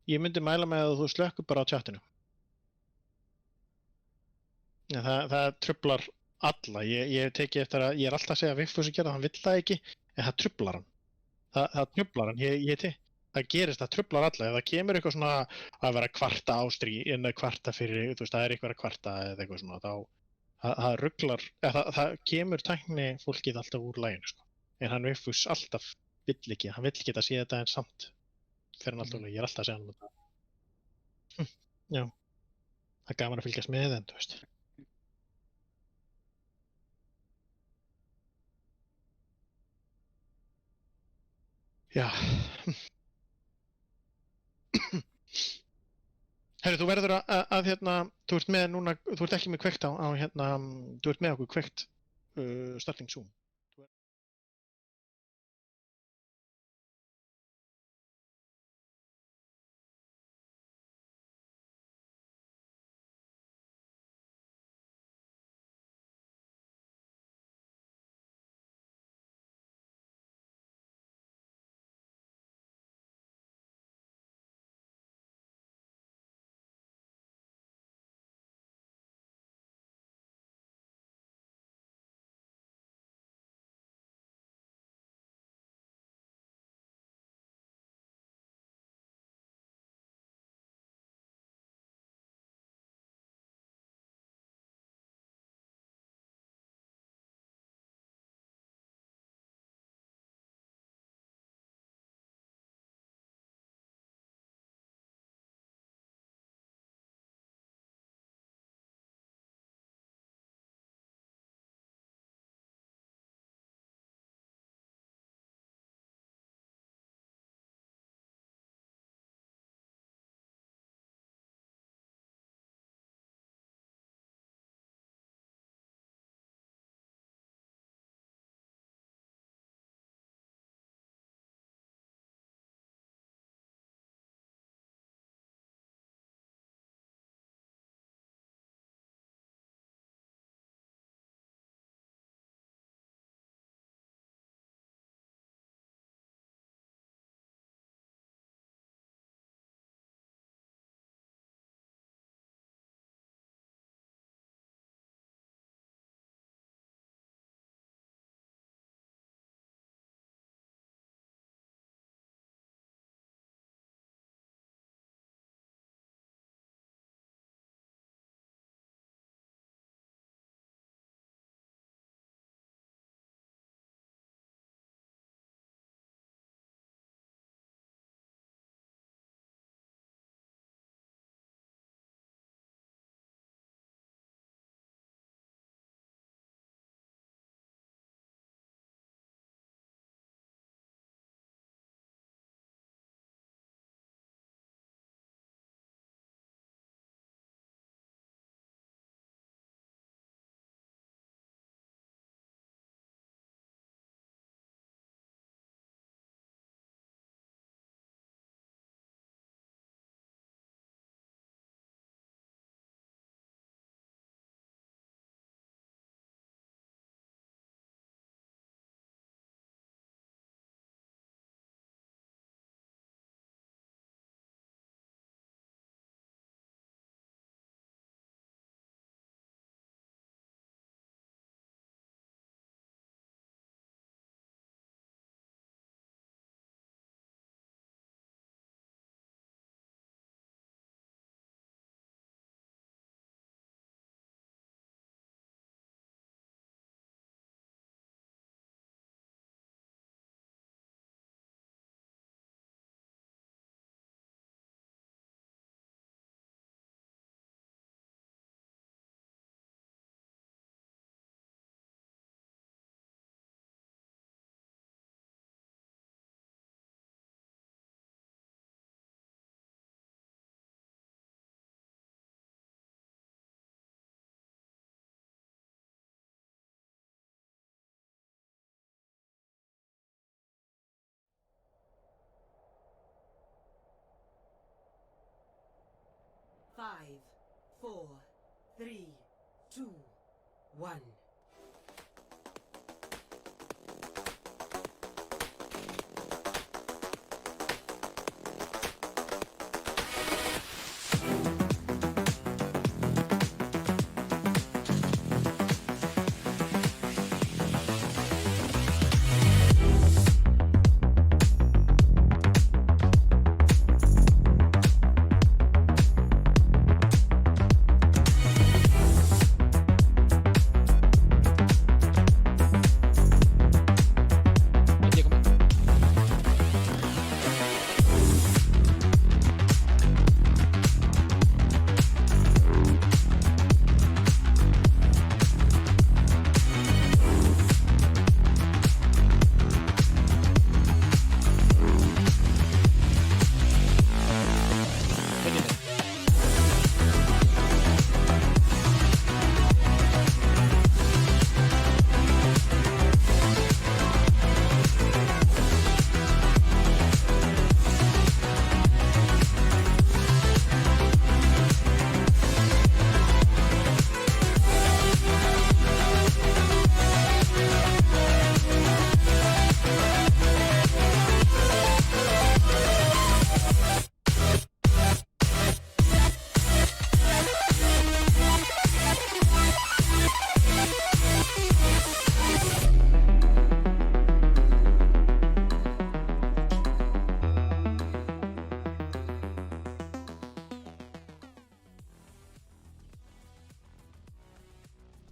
Ég myndi mæla með að þú slökkur bara á chatinu. Ja, það truflar alla. Ég teki eftir að ég alltaf að segja að Vigfús gera það, hann vill það ekki, en það truflar hann. Það truflar hann. Það gerist, það truflar alla. Ef það kemur eitthvað svona að vera kvarta ástrí en kvarta fyrir, þú veist, það eitthvað að kvarta eða eitthvað svona, þá það rugglar, það kemur tækni fólkið alltaf úr laginu, sko. En hann Vigfús alltaf vill ekki, hann vill geta að sé þetta en samt fyrir hann alltaf, ég alltaf að segja hann þetta. Já, það gaman að fylgjast með þeim, þú veist. Já. Herri, þú verður að þú ert með núna, þú ert ekki með kveikt á þú ert með okkur kveikt starting Zoom. Five, four, three, two, one.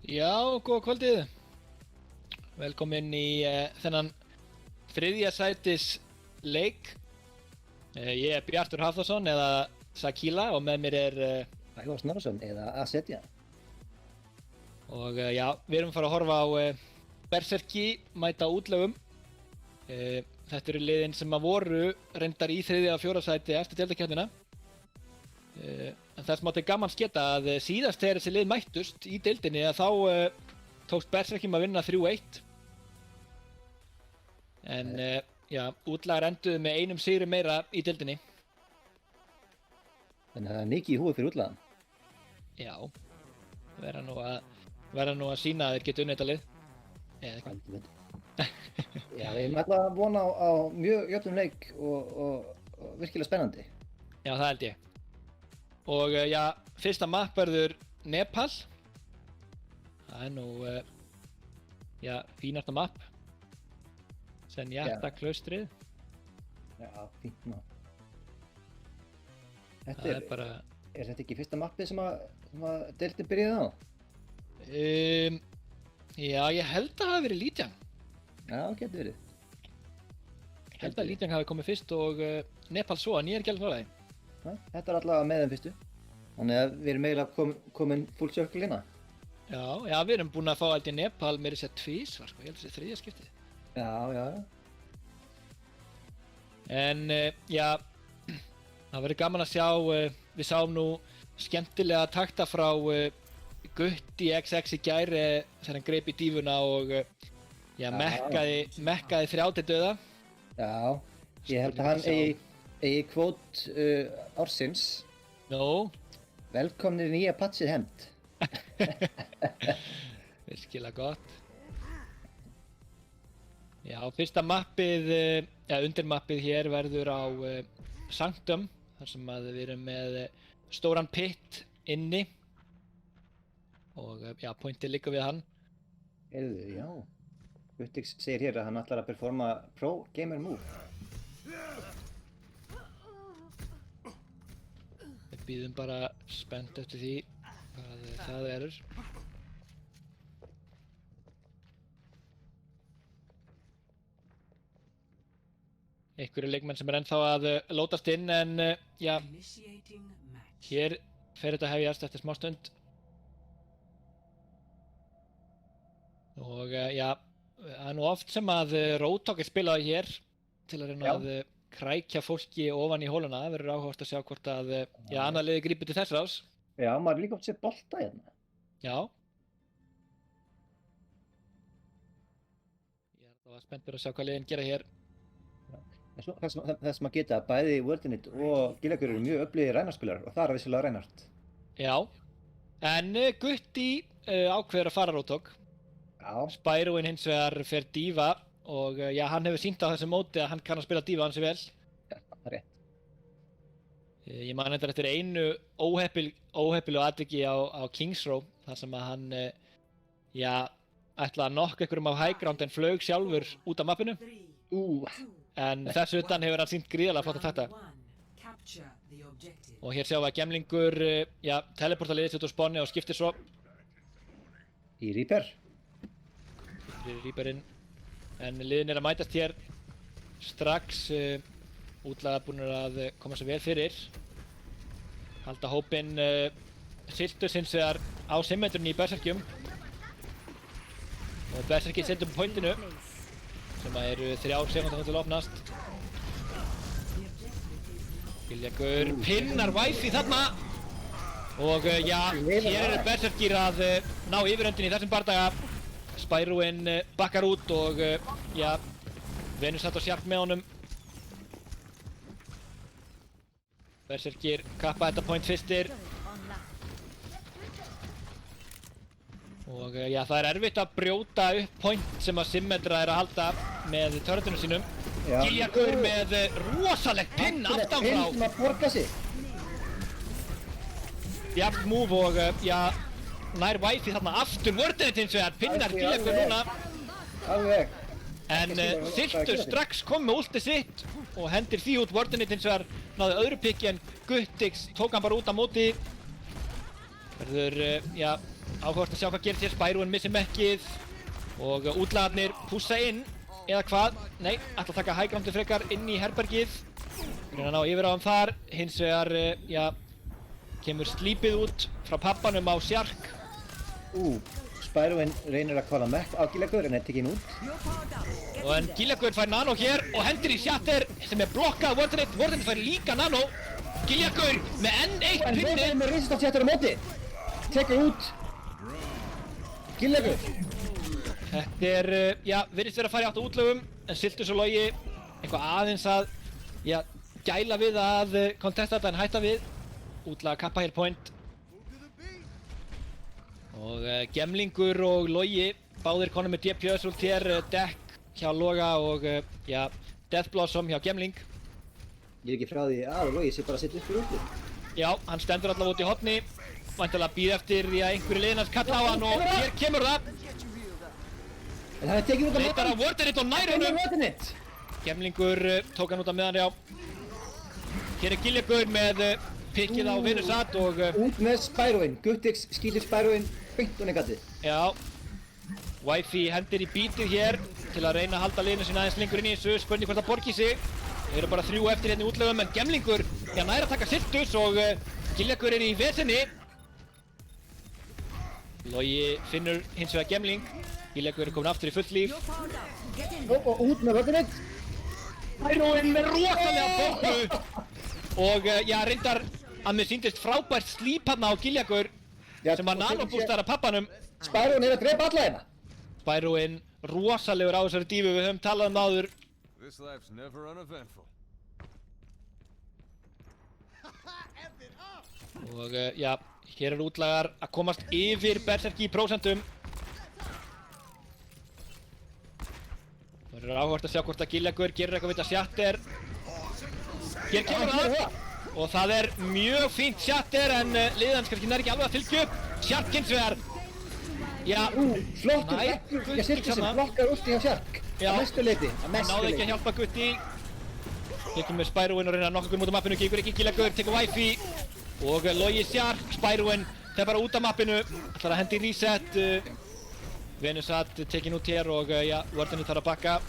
Já, góða kvöldið. Velkomin í þennan þriðja sætis leik. Ég er Bjartur Hafþórsson eða Sakila og með mér er Ævar Snorrason eða Asetja. og já, við erum að fara að horfa á Berserki mæta útlögum. Þetta eru liðin sem að voru reyndar í þriðja og fjóra sæti eftir deildakeppnina. En þess mátti gaman sketa að síðast þegar þessi lið mættust í deildinni að þá tókst Berserkjum að vinna 3-1. En já, útlagar enduðu með einum sigri meira í deildinni. Þannig að það er mikið í húi fyrir útlagan. Já, verða nú að sína að þeir geta unnið þetta lið. Eða eitthvað. Aldrei veit. Já, við erum alltaf að vona á mjög jöfnum leik og virkilega spennandi. Já, það held ég. Og já, fyrsta mapp verður Nepal. Það er nú, já, fínasta mapp. Senjata klaustrið. Já, fínt ná. Það er bara... Er þetta ekki fyrsta mappið sem að deildin byrjaði á? Já, ég held að það hafi verið Lídjan. Já, getur verið. Ég held að Lídjan hafi komið fyrst og Nepal svo, en ég er ekki alveg frá það. Þetta er allavega með þeim fyrstu. Þannig að við erum eiginlega komin full circle hérna. Já, við erum búin að fá aldrei Nepal meira sér tvísvar, sko, ég held að þetta er þriðja skiptið. Já. En já, það verður gaman að sjá, við sáum nú skemmtilega takta frá Gutti XX í gær þegar hann greip í dífuna og já, mekkaði 3 til dauða. Já, ég held að hann eigi kvót ársins. Nú, Velkomnir í nýja patsið hefnd. virkilega gott. Já, fyrsta mappið, undirmappið hér verður á Sanctum, þar sem að við erum með stóran pit inni. Og já, pointið liggur við hann. Heyrðu, já. Guttix segir hér að hann ætlar að performa Pro Gamer Move. Við bíðum bara spennt eftir því hvað það verður. Einhverju leikmenn sem er ennþá að lótast inn en já, Initiating match. hér fer þetta hefjast eftir smá stund. Og já, það er nú oft sem að Roadhog er spilaði hér til að reyna að krækja fólki ofan í hóluna. Það verður áhugavert að sjá hvort að já, annað liði grípur til þess rás. Já, maður líka oft sér bolta hérna. Já. Ég er alltaf spenntur að sjá hvað liðin gera hér. Þess maður geta að bæði Wordinit og Gilagur eru mjög öflugir Reinhardt-spilarar og það er vissulega Reinhardt. Já, en Gutti ákveður að fara Roadhog. Já, Spyroinn hins vegar fer Díva og já, hann hefur sýnt á þessu móti að hann kann að spila Díva ansi vel. það er rétt. Ég man þetta eftir einu óheppilegu atviki á Kings Row þar sem að hann já, ætlaði að nokka einhverjum á high ground en flaug sjálfur út af mappinu. 3, En þessu utan hefur hann sýnt gríðarlega flott að þetta. 1. Capture the objective. Og hér sjáum við að gemlingur já, teleporta liðið sér út úr sponni og skiptir svo Í Reaper. fyrir Reaperinn. En liðin er að mætast hér strax, útlagar búnir að koma sér vel fyrir. Halda hópinn Siltus hins vegar á simmetrunni í Berserkjum. Og Berserkið sendur upp pointinu, sem að eru 3 sekúndur til að opnast. Giljagur pinnar Wifi þarna. Og já, hér eru Berserkir að ná yfirhöndinni í þessum bardaga. Spyroinn bakkar út og já, Venus satt á sjark með honum. Berserkir kappa þetta point fyrstir. Og já, það er erfitt að brjóta upp point sem að Symmetra er að halda með törnunum sínum. Giljagur með rosalegt pinn aftan frá. Pinn að borga sig. Jafn move og já, nær Wifi þarna aftur. Wordinit hins vegar pinnar Giljagur núna. Alveg. En Siltur strax kom með ulti sitt og hendir því út. Wordinit hins vegar náði öðru pikki en Guttix tók hann bara út á móti. Verður, já, áhugavert að sjá hvað gerist hér. Spyroen missir mekkið og útlagarnir pússa inn, eða hvað? Nei, ætla að taka high groundi frekar inn í herbergið. Reyna að ná yfir á hann þar, hins vegar, já, kemur slípið út frá pappanum á Sjark. Spyroen reynir að kvala mekk á Giljagur en er tekinn út. Og en Giljagur fær nano hér og hendur í Shatter sem er blokkað Wordinate. Wordinate fær líka nano. Giljagur með enn eitt En pinni. Wordinate með Resistance Shatter á móti. Tekur út Giljagur. Þetta er, já, virðist vera að fara í átt á útlögum, en Siltus og Logi eitthvað aðeins að, já, gæla við að contesta en hætta við. Útlaga kappa hér point. Og Gemlingur og Logi, báðir konum með DPS ult hér, Dekk hjá Loga og, já, Death Blossom hjá Gemling. Ég er ekki frá því að Logi sé bara að setja upp fyrir úti. Já, hann stendur allavega út í horni, væntanlega að bíða eftir því að einhverju liðin hans kalla á hann og hér kemur það. En hann er tekinn út af Leitar að Wordinate og nær honum. Wordinate. Gemlingur tók hann út af meðan, já. Hér er Giljagur með pikkið á Venusat og, Út með Spyroen. Guttix skýtur Spyroen beint og negatið. já. Wifi hendir í bítið hér til að reyna að halda liðinu sín aðeins lengur inn í þessu. Spurning hvort það borgi sig. Þeir eru bara 3 eftir hérna í útlögum en Gemlingur, já, nær að taka Siltus og Giljagur er í vesenni. Logi finnur hins vegar Gemling. Giljagur er komin aftur í fullt líf. Og út með Wordinate. Spyroen með rosalega bóknu. Og, já, reyndar að mér sýndist frábært slíp hann á Giljagur sem var nanobústar af pappanum. Spyroen er að drepa alla hérna. Spyroen rosalegur á þessari dífu, við höfum talað um það áður. This life's never uneventful. Og, já, hér eru útlagar að komast yfir Berserki í prósentum. Það verður áhugavert að sjá hvort að Giljagur gerir eitthvað við þetta Shatter. Hér kemur það. Og það er mjög fínt Shatter en liðið hans kannski nær ekki alveg að fylgja upp. Sjark hins vegar. Já, Flottur Nei, vekkur. Gutti Ég silti sem þarna. blokkar úti hjá Sjark. Já. Að mestu leyti. Að hann mestu náði ekki að leyti. hjálpa Gutti. Hér kemur Spyroen og reynir að nokka okkur út af mappinu, gengur ekki Giljagur, tekur Wifi. Og Logi Sjark, Spyroen, það er bara út af mappinu. Það er að hendi reset. Venusat tekin út hér og, já, Wordinate þarf að bakka.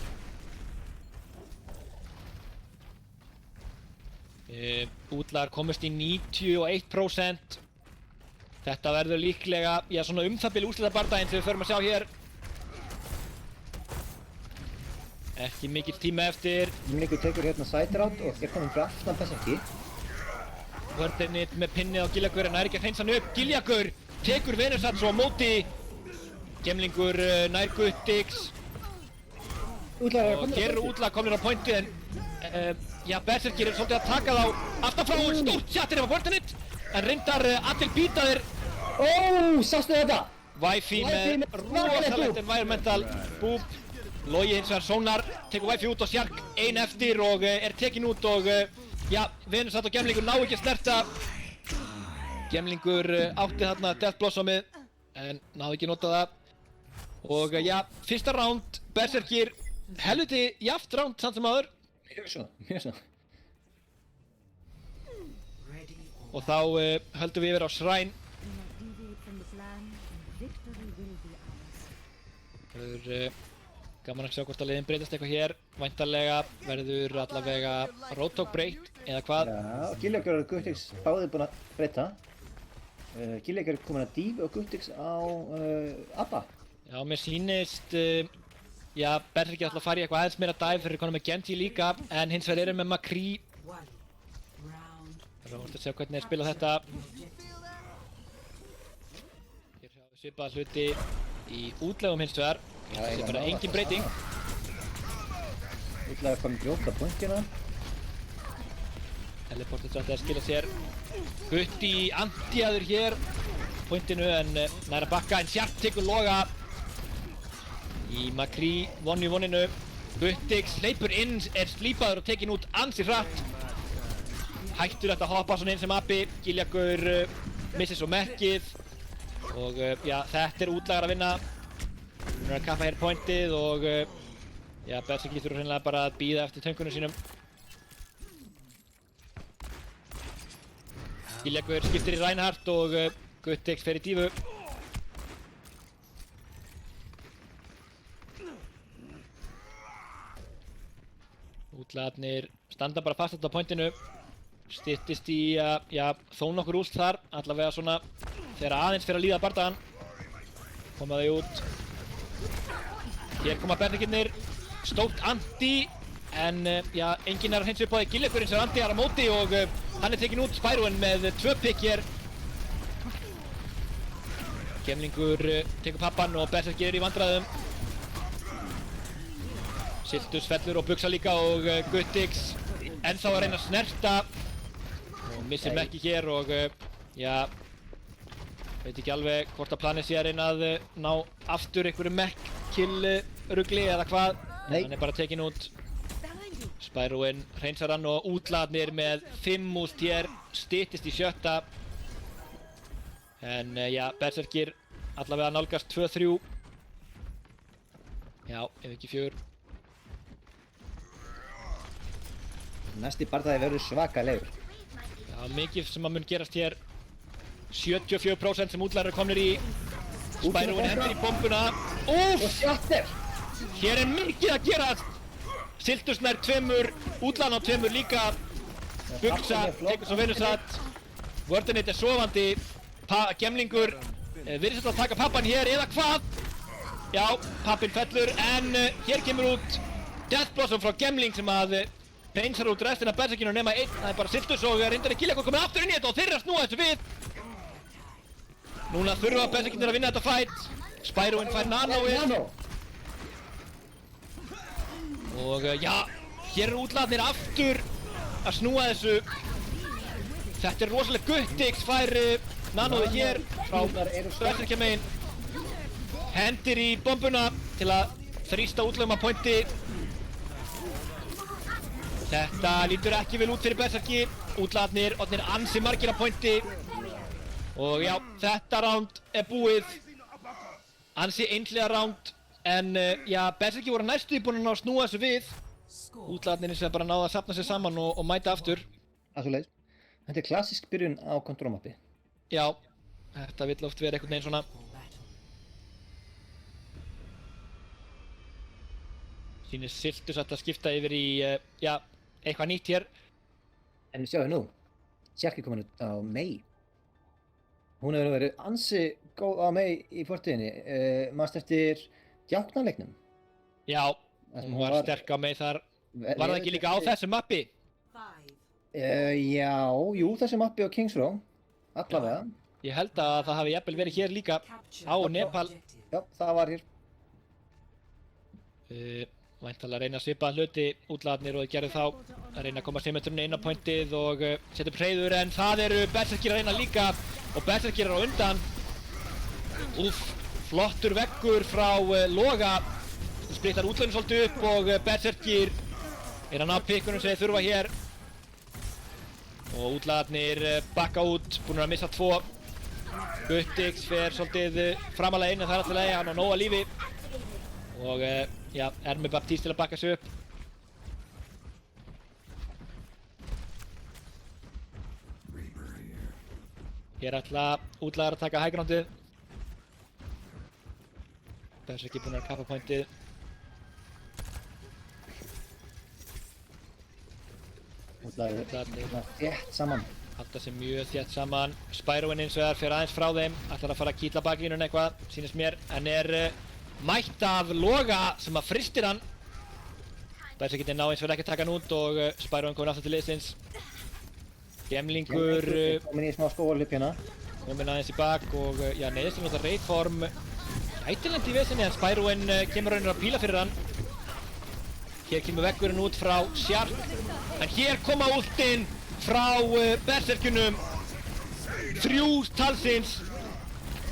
Útlagar komist í 91%. Þetta verður líklega, já, svona það bil úrslitabardaginn sem við förum að sjá hér. Ekki mikill tíma eftir. Gemlingur tekur hérna sideround og er komin fyrir aftan Berserki. Wordinate með pinnið á Giljagur en nær ekki að hreinsa hann upp. Giljagur tekur Venusat svo á móti. Gemlingur nær Guttix. Útlagar Og hér eru útlag komnir á pointið en já, Berserkir er svolítið að taka þá aftan frá og stórt Shatter af Wordinate en reyndar allir býta þeir. Sástu þetta? Wifi Wifi með með svakalegt rosalegt búb. environmental búb. Logi hins vegar sónar, tekur Wifi út og Sjark ein eftir og er tekin út og já, Venusat og Gemlingur ná ekki að snerta. Gemlingur átti þarna Death Blossomið en náði ekki að nota það. Og já, fyrsta round, Berserkir, helviti jaft round samt sem áður. Mjög svo, mjög svo. Ready or Og þá höldum við yfir á Shrine. Do not deviate from the plan, and victory will be ours. Það verður gaman að sjá hvort að liðin breytast eitthvað hér. Væntanlega verður allavega Roadhog breytt, eða hvað? Já, Giljagur og Guttix báðir búin að breyta. Giljagur er komin að Divi og Guttix á Abba. Já, mér sýnist, já, Berserkir ætla að fara í eitthvað aðeins meira dive fyrir konum með Genji líka, en hins vegar eru með McCree. 1. Round Það er að sjá hvernig þeir spila þetta. objective. Hér sjáum við svipaða hluti í útlegum hins vegar. Það sé bara engin breyting. Útlagar komin grjóta pointina. Teleportið svo að skila sér. Gutti anti-aður hér pointinu en nær að bakka en Sjark tekur Loga í McCree 1v1-inu. Guttix hleypur inn, er slípaður og tekin út ansi hratt. Hættur þetta að hoppa svona inn sem Abbi. Giljagur missir svo mekkið og já, þetta er útlagar að vinna. Hún er að kappa hér pointið og já, Berserkir þurfa hreinlega bara að bíða eftir töngunum sínum. Giljagur skiptir í Reinhardt og Guttix fer í Dífu. Útlagarnir standa bara fast á pointinu. Styttist í, já, þó nokkur úsl þar. Allavega svona þegar aðeins fyrir að líða bardagan. Koma þau út. Hér koma berserkirnir. Stórt anti. En, já, enginn er að hreinsa upp á því. Gilleikurinn sem anti er á móti og hann er tekin út. Spyroen með 2 pikk hér. Gemlingur tekur pappan og berserkir í vandræðum. Siltus fellur og Buxa líka og Guttix ennþá að reyna að snerta og missir mekki hér og já, veit ekki alveg hvort að planið sé að reyna að ná aftur einhverju mekk-kill rugli eða hvað. Nei. Hann er bara tekin út. Spyroen hreinsar hann og útlagarnir með 5 úst hér, styttist í 7. En já, berserkir allavega nálgast 2-3. Já, ef ekki 4. Næsti bardaði verður svakalegur. Já, mikið sem að mun gerast hér. 74% sem útlagar eru komnir í. Spyroen hendur í bombuna. Úff! Shatter! Hér er mikið að gerast! Siltus nær 2, útlagan á 2 líka. Buxa tekur svo Venusat. Wordinate er sofandi. Gemlingur virðist að taka pappan hér eða hvað? Já, pappinn fellur en hér kemur út Death Blossom frá Gemling sem að hreinsar út restina af berserkinu nema 1. Það er bara Siltus og reyndar er Gilleikur komin aftur inn í þetta og þeir eru að snúa þessu við. Núna þurfa berserkinir að vinna þetta fight. Spyroen fær nanoið. Og já, hér eru útlagarnir aftur að snúa þessu. Þetta er rosalega Guttix fær nanoið hér frá berserkjamegin. Hendir í bombuna til að þrýsta útlagum að pointi. Þetta lítur ekki vel út fyrir berserki. Útlagarnir orðnir ansi margir að pointi. Og já, þetta round er búið. Ansi einhliða round. En já, berserki voru næstu búin að ná að snúa þessu við. Útlagarnir sem bara náðu að safna sér saman og mæta aftur. Alveg. Þetta er klassísk byrjun á kontrolmappi. Já, þetta vill oft vera einhvern veginn svona. Sýnir Siltus að skipta yfir í, já, eitthvað nýtt hér. En sjáðu nú, Sjarki komin út á Mei. Hún hefur verið ansi góð á Mei í fortíðinni. Manst eftir djáknarleiknum. Já, hún var sterk á mig þar. Var það ekki líka á þessu mappi? Já, jú, þessi mappi á Kings Row. Allavega. Ég held að það hafi jafnvel verið hér líka á Nepal. Já, það var hér. Væntanlega að reyna að svipa hluti útlagarnir og þeir gerðu þá að reyna að koma symmetrunni inn á pointið og setja upp hreiður en það eru berserkir að reyna líka og berserkir eru á undan. Úff, flottur veggur frá Loga sem splittar útlagarnir svolítið upp og berserkir er að ná pikkunum sem þeir þurfa hér og útlagarnir bakka út, búin að missa 2. Guttix fer svolítið framalega inn en það er alltaf leið, hann á nóga lífi og já, er með Baptiste til að bakka sig upp. Hér ætla útlagar að taka high groundið. Berserkir búin að kappa pointið. Útlagarnir þétt saman. Halda sig mjög þétt saman. Spyroen eins og fer aðeins frá þeim. Ætlar að fara að kýtla baklínun eitthvað, sýnist mér. En er mætt af Loga sem að fristir hann. Berserkirnir ná eins og ekki að taka hann út og Spyroen komin aftur til liðsins. Gemlingur Komin í smá skóarhlaup hérna. komin aðeins í bak og já, neyðist að nota reitform. Gæti lendi í vesinni en Spyroen kemur raunir að píla fyrir hann. Hér kemur veggurinn út frá Sjark. En hér koma últin frá berserkjunum. 3 talsins.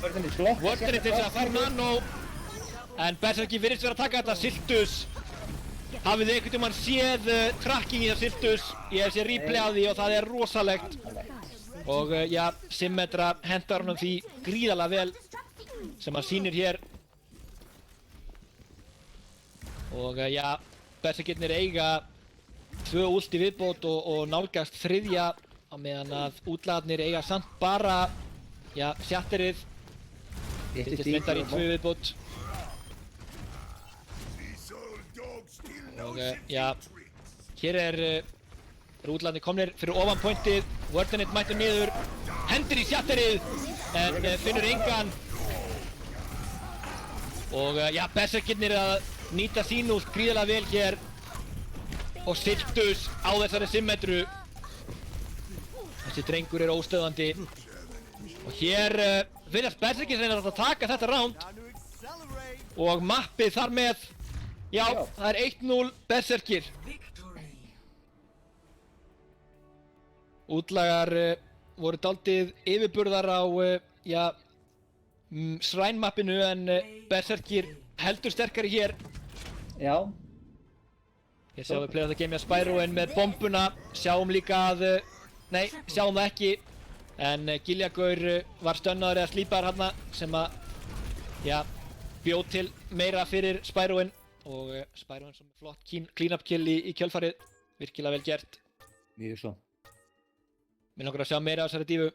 Wordinate til þess að fara nano. En berserki virðist vera að taka þetta. Siltus. Hafið þið einhvern tímann séð trackingið af Siltus? Ég hef séð replay af því og það er rosalegt. Og já, Symmetra hentar honum því gríðarlega vel sem hann sýnir hér. Og já, berserkirnir eiga 2 ult í viðbót og nálgast 3. á meðan að útlagarnir eiga samt bara, já, Shatterið. Þetta reyndar í 2 viðbót. Og já, Hér eru útlandi komnir fyrir ofan pointið. Wordinit mættur niður, hendir í shatterið en finnur engan. Og já, berserkirnir að nýta sín út gríðarlega vel hér. Og Sirtus á þessari symmetru. Þessi drengur er óstöðandi. Og hér virðast berserkir reyna að taka þetta round. Og mappið þar með, já, það er 1-0 berserkir. Victory. Útlagar voru dálítið yfirburðar á, já, shrine-mappinu en berserkir heldur sterkari hér. Já, Ég sjá við play of the game að Spyroen með bombuna, sjáum líka að, nei, sjáum það ekki. En Giljagaur var stönnaður eða slípaður hérna sem að, já, bjóð til meira fyrir Spyroen. Og Spyroen sem flott clean-up kill í kjölfarið, virkilega vel gert. mjög svo. Mér langar að sjá meira af þessari dífu.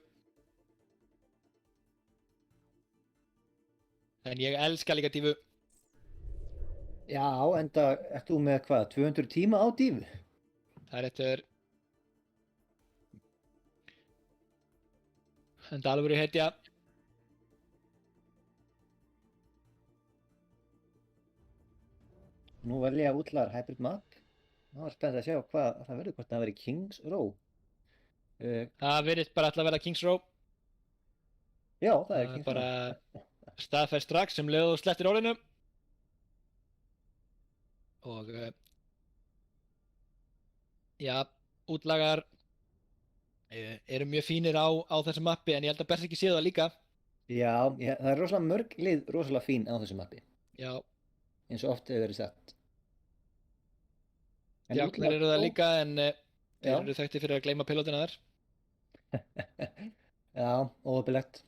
En ég elska líka dífu. Já, enda ert þú með hvað, 200 tíma á dífu? Það er eftir enda alvöru hetja. Nú velja útlagar hybrid map. Nú er spennt að sjá hvað það verður, hvort það verður Kings Row. Það virðist bara alltaf að vera Kings Row. Já, það er Það er Kings Row. bara staðfæst strax sem leið og slettir orðinu. Og já, útlagar eru mjög fínir á þessu mappi en ég held að Berserkir séu það líka. Já, það er rosalega mörg lið rosalega fín á þessu mappi, Já, eins og oft hefur verið sagt. En Djáknar útlagar- eru það líka en Já. þeir eru þekktir fyrir að gleyma pilotina þar. Já, óöpilegt.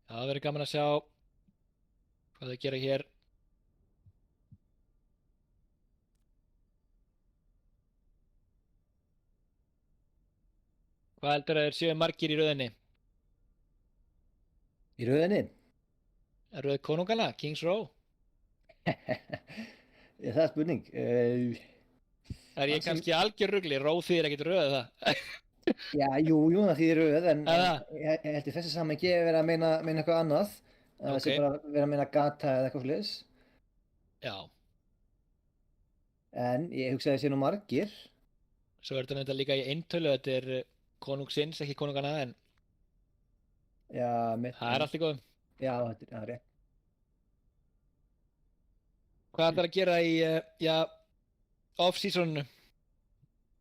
Já, það verður gaman að sjá hvað þau gera hér. Hvað heldur að þeir séu margir í röðinni? Í rauðinni? Röð konungana, Kings Row? Það er spurning. Er ég kannski algjör rugli? Row þýðir ekkert röð það? Já, jú, það þýðir rauð, en Eða? ég held í þessu samhengi að vera að meina eitthvað annað. Það sé Ok. bara vera að meina gata eða eitthvað svoleiðis. Já, En ég hugsaði að sé nú margir. svo er þetta nefnda líka í eintölu, þetta er konungsins, ekki konungana, en Já, það er allt í góðum. Já, það er rétt. Hvað ætlar að gera í, já, off-seasoninu?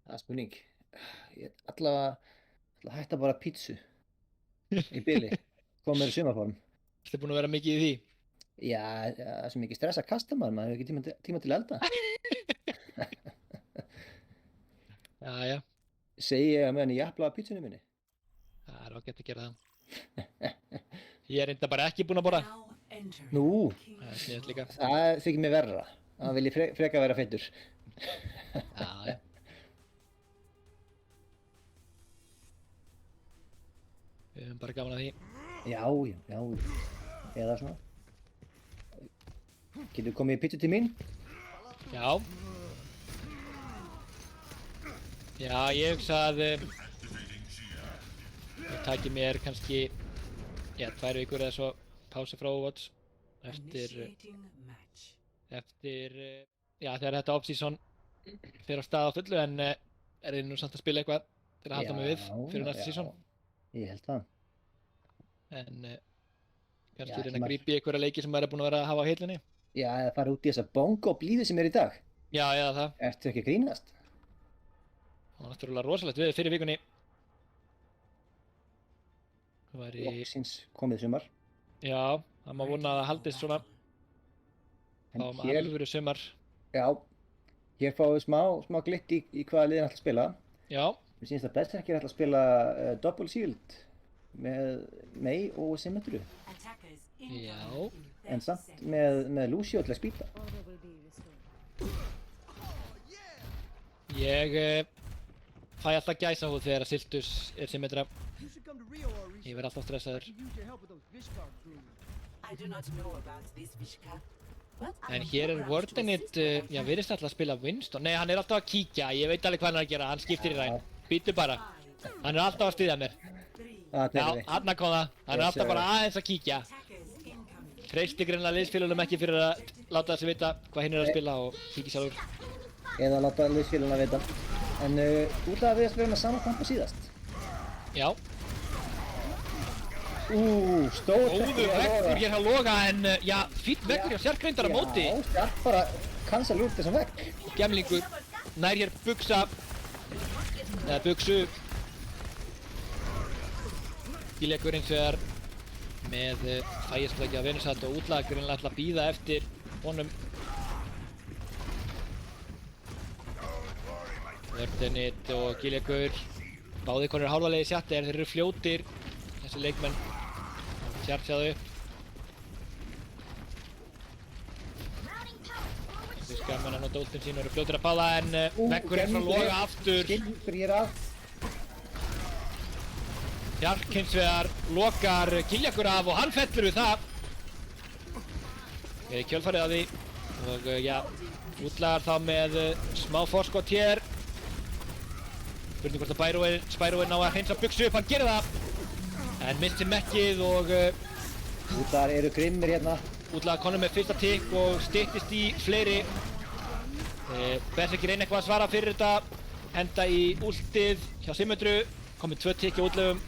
Það er spurning. Ég ætla að hætta bara pítsu í bili. Koma mér í sumarform. Þetta er búin að vera mikið í því. Já, það er svo mikið stress að kasta maður hefur ekki tíma til að elda. Já, já, Segi ég að meðan ég jafla á pítsunni minni. það er ágætt að gera það. Ég er reynda bara ekki búin að borða. Now entering Nú, Það er sniðut líka. það þykir mér verra. Það vil ég freka vera feitur. Já, já. Við höfum bara gaman að því. Já. Eða svona. Getur komið í pítsu til mín? Já. Já, ég hugsa að það taki mér kannski, já, 2 vikur eða svo pásu frá Overwatch initiating match. eftir, já, þegar þetta off-season fyrir á stað á fullu en er ég nú samt að spila eitthvað til að halda mig við fyrir næsta season Ég held það. en Já, kannski ekki reyna að marg- grípa í einhverja leiki sem maður er búin að vera að hafa á heilinni. Já, eða fara út í þessa bongo blíðu sem er í dag. Já, eða það. Ertu ekki að grínast? Það var náttúrulega rosalegt við fyrir vikunni. Það væri, Loksins komið sumar. já, það má vona að það haldist svona En fáum hér, alvöru sumar. já, hér fáum við smá glitt í hvaða liðin ætla að spila. Já, Mér sýnist að Berserkir ætla að spila Double Shield með Mei og Symmetru. Attackers Já. incoming in En 30 samt seconds. með Lucio til að spýta. Order will be restored. ég fæ alltaf gæsahúð þegar að Syltus er symmetra. You should come to Rio or Ég verð alltaf stressaður. use your help with those Vishkar crews. I do not know about this Vishka. But I En am hér sure Wardenit, já, virðist alltaf að spila Winston. Nei, hann er alltaf að kíkja, ég veit alveg hvað hann er að gera, hann skiptir í ræn. Býtu bara. Hann er alltaf að styðja mér. Þarna Já, erum við. hann kom það. Hann er Yes, alltaf sir. bara aðeins að kíkja. attackers incoming. Treysti greinlega liðsfélagum ekki fyrir að láta þessi vita hvað hinn er að spila og kíkja sjálfur. Eða láta liðsfélaguna vita. En útlaga við að vera með sama kompa síðast. Já, Stór góður veggur hér hjá Loga en já, fýtt veggur hjá Sjarkreindar á móti. Já, Sjark bara cancel út þessum vegg. Gemlingur nær hér buksa, eða buksu. Gílegur eins vegar með fægisleikja á Venusat og útlaga greinlega ætla að bíða eftir honum. Wardenit og Gílegur, báðir konur hálfalegið sjatti en þeir eru fljótir, þessi leikmenn. Tjartsjáðu upp. Þessi skamman að nota últinn sín og eru fljótir að báða en veggurinn frá Loga aftur. Skilningur hér af. Sjark hins vegar lokar Giljakur af og hann fellur við það. Kjölfarið að því og já, útlagar þá með smá forskot hér. Spurning hvort að Spyroin ná að hreinsa buksu upp, hann gerir það. En missi mekkið og Útlagar eru grimmir hérna. útlagar konum með fyrsta tikk og styttist í fleiri. Berserkir reyna eitthvað að svara fyrir þetta. Henda í últið hjá Symmetru. Komið 2 tikk í útlöfum.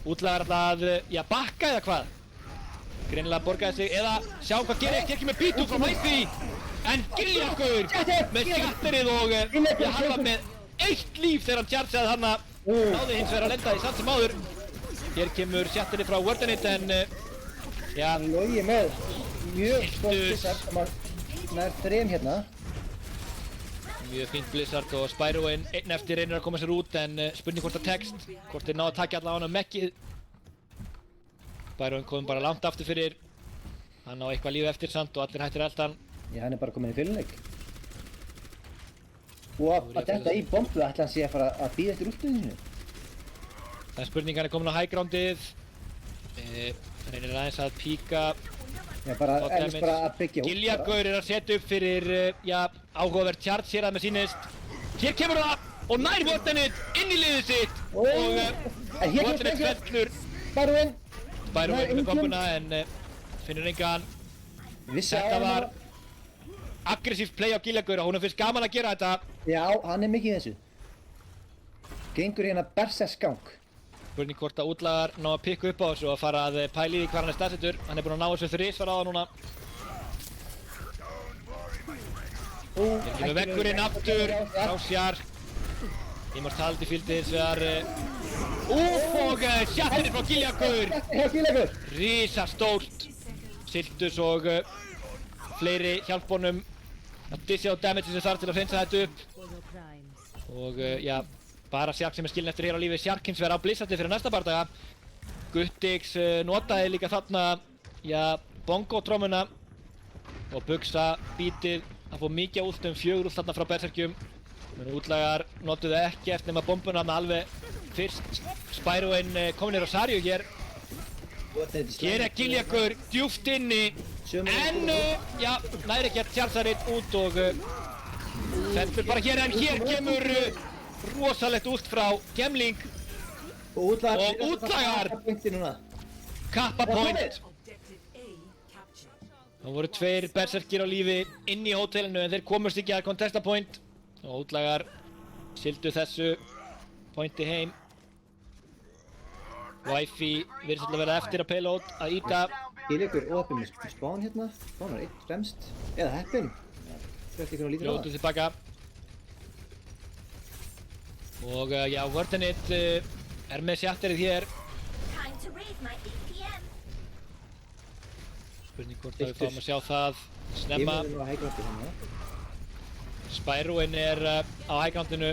Útlagar að, já, bakka eða hvað? Greinilega borgaði sig, eða sjá hvað gerir. Hér kemur Bítu frá Mæfi. En Giljakur með skjatterið og já, hann var með 1 líf þegar hann tjartsaði hana. Náði hins vegar að lenda í samt sem áður. Hér kemur sjatterið frá Wardenit en já, Logi með mjög gott Hildur. Blizzard sem að nær 3 hérna. mjög fínt Blizzard og Spyroin einn eftir reynir að koma sér út en spurning hvort það tekst, hvort þeir ná að taka allavega hann mekkið. Spyroin kom bara langt aftur fyrir, hann á eitthvað líf eftir samt og allir hættir eldan. Já, hann er bara komin í fyrirleik. Og að detta í bombu ætla hann sé að fara að bíða eftir útluðinu. Það er spurning, hann er komin á high groundið. Reynir aðeins að píka. Já, bara ennast bara að byggja út. Giljakur er að setja upp fyrir, já, áhugavert charge hér að með sýnist. Hér kemur það og nær Wardenit inn í liðið sitt og En hér Wardenit kemur fellur. Spyroin. Spyroin með bombuna en finnur engan. Vissi Þetta að var aggressíft play á Giljakur og hún finnst gaman að gera þetta. Já, hann er mikið í þessu. Gengur hérna berserksgang. Spurning hvort að útlagar ná að pikka upp á þessu og að fara að pæla í því hvar hann er staðsettur. Hann er búinn að ná þessu þrisvar á það núna. Hér kemur veggurinn aftur frá Sjark. Immortality fylgdi hins vegar. Og sjattirinn frá Giljakur. Hjá Giljakur. Rísastórt. Siltus og fleiri hjálpunum að dissja á damage sem þarf til að hreinsa þetta upp. For your crimes. Og já, bara Sjark sem er skilinn eftir hér á lífi. Sjark hins vegar á Blizzardi fyrir næsta bardaga. Guttix notaði líka þarna, já, bongo-trómuna og Bugsa bítið að fá mikið últum, 4 últ þarna frá berserkjum. Men útlagar notuðu ekki eftir nema bombuna þarna alveg fyrst. Spyroin komin í Rosario hér. Hér er Giljakur djúpt inni. En, já, næri ekki að tjarsa reitt út og fellur bara hér en hér kemur rosalegt út frá Gemling. Og útlagar. Kappa point. Objective A captured. Það voru 2 berserkir á lífi inn í hótelinu en þeir komust ekki að contesta point. Og útlagar sildu þessu pointi heim. Wifi virðist alltaf vera eftir að payload að íta. Giljakur óheppin með spán hérna. Spán var 1 fremst. Eða heppin. Þetta ekki hvernig lítur á Fljótu tilbaka. Og já, Wardenit er með sjatterið hér. Time to raise my APM. Spurning hvort að við fáum að sjá það snemma. Ég verður nú að hægra hérna. Spyroin er á hægrándinu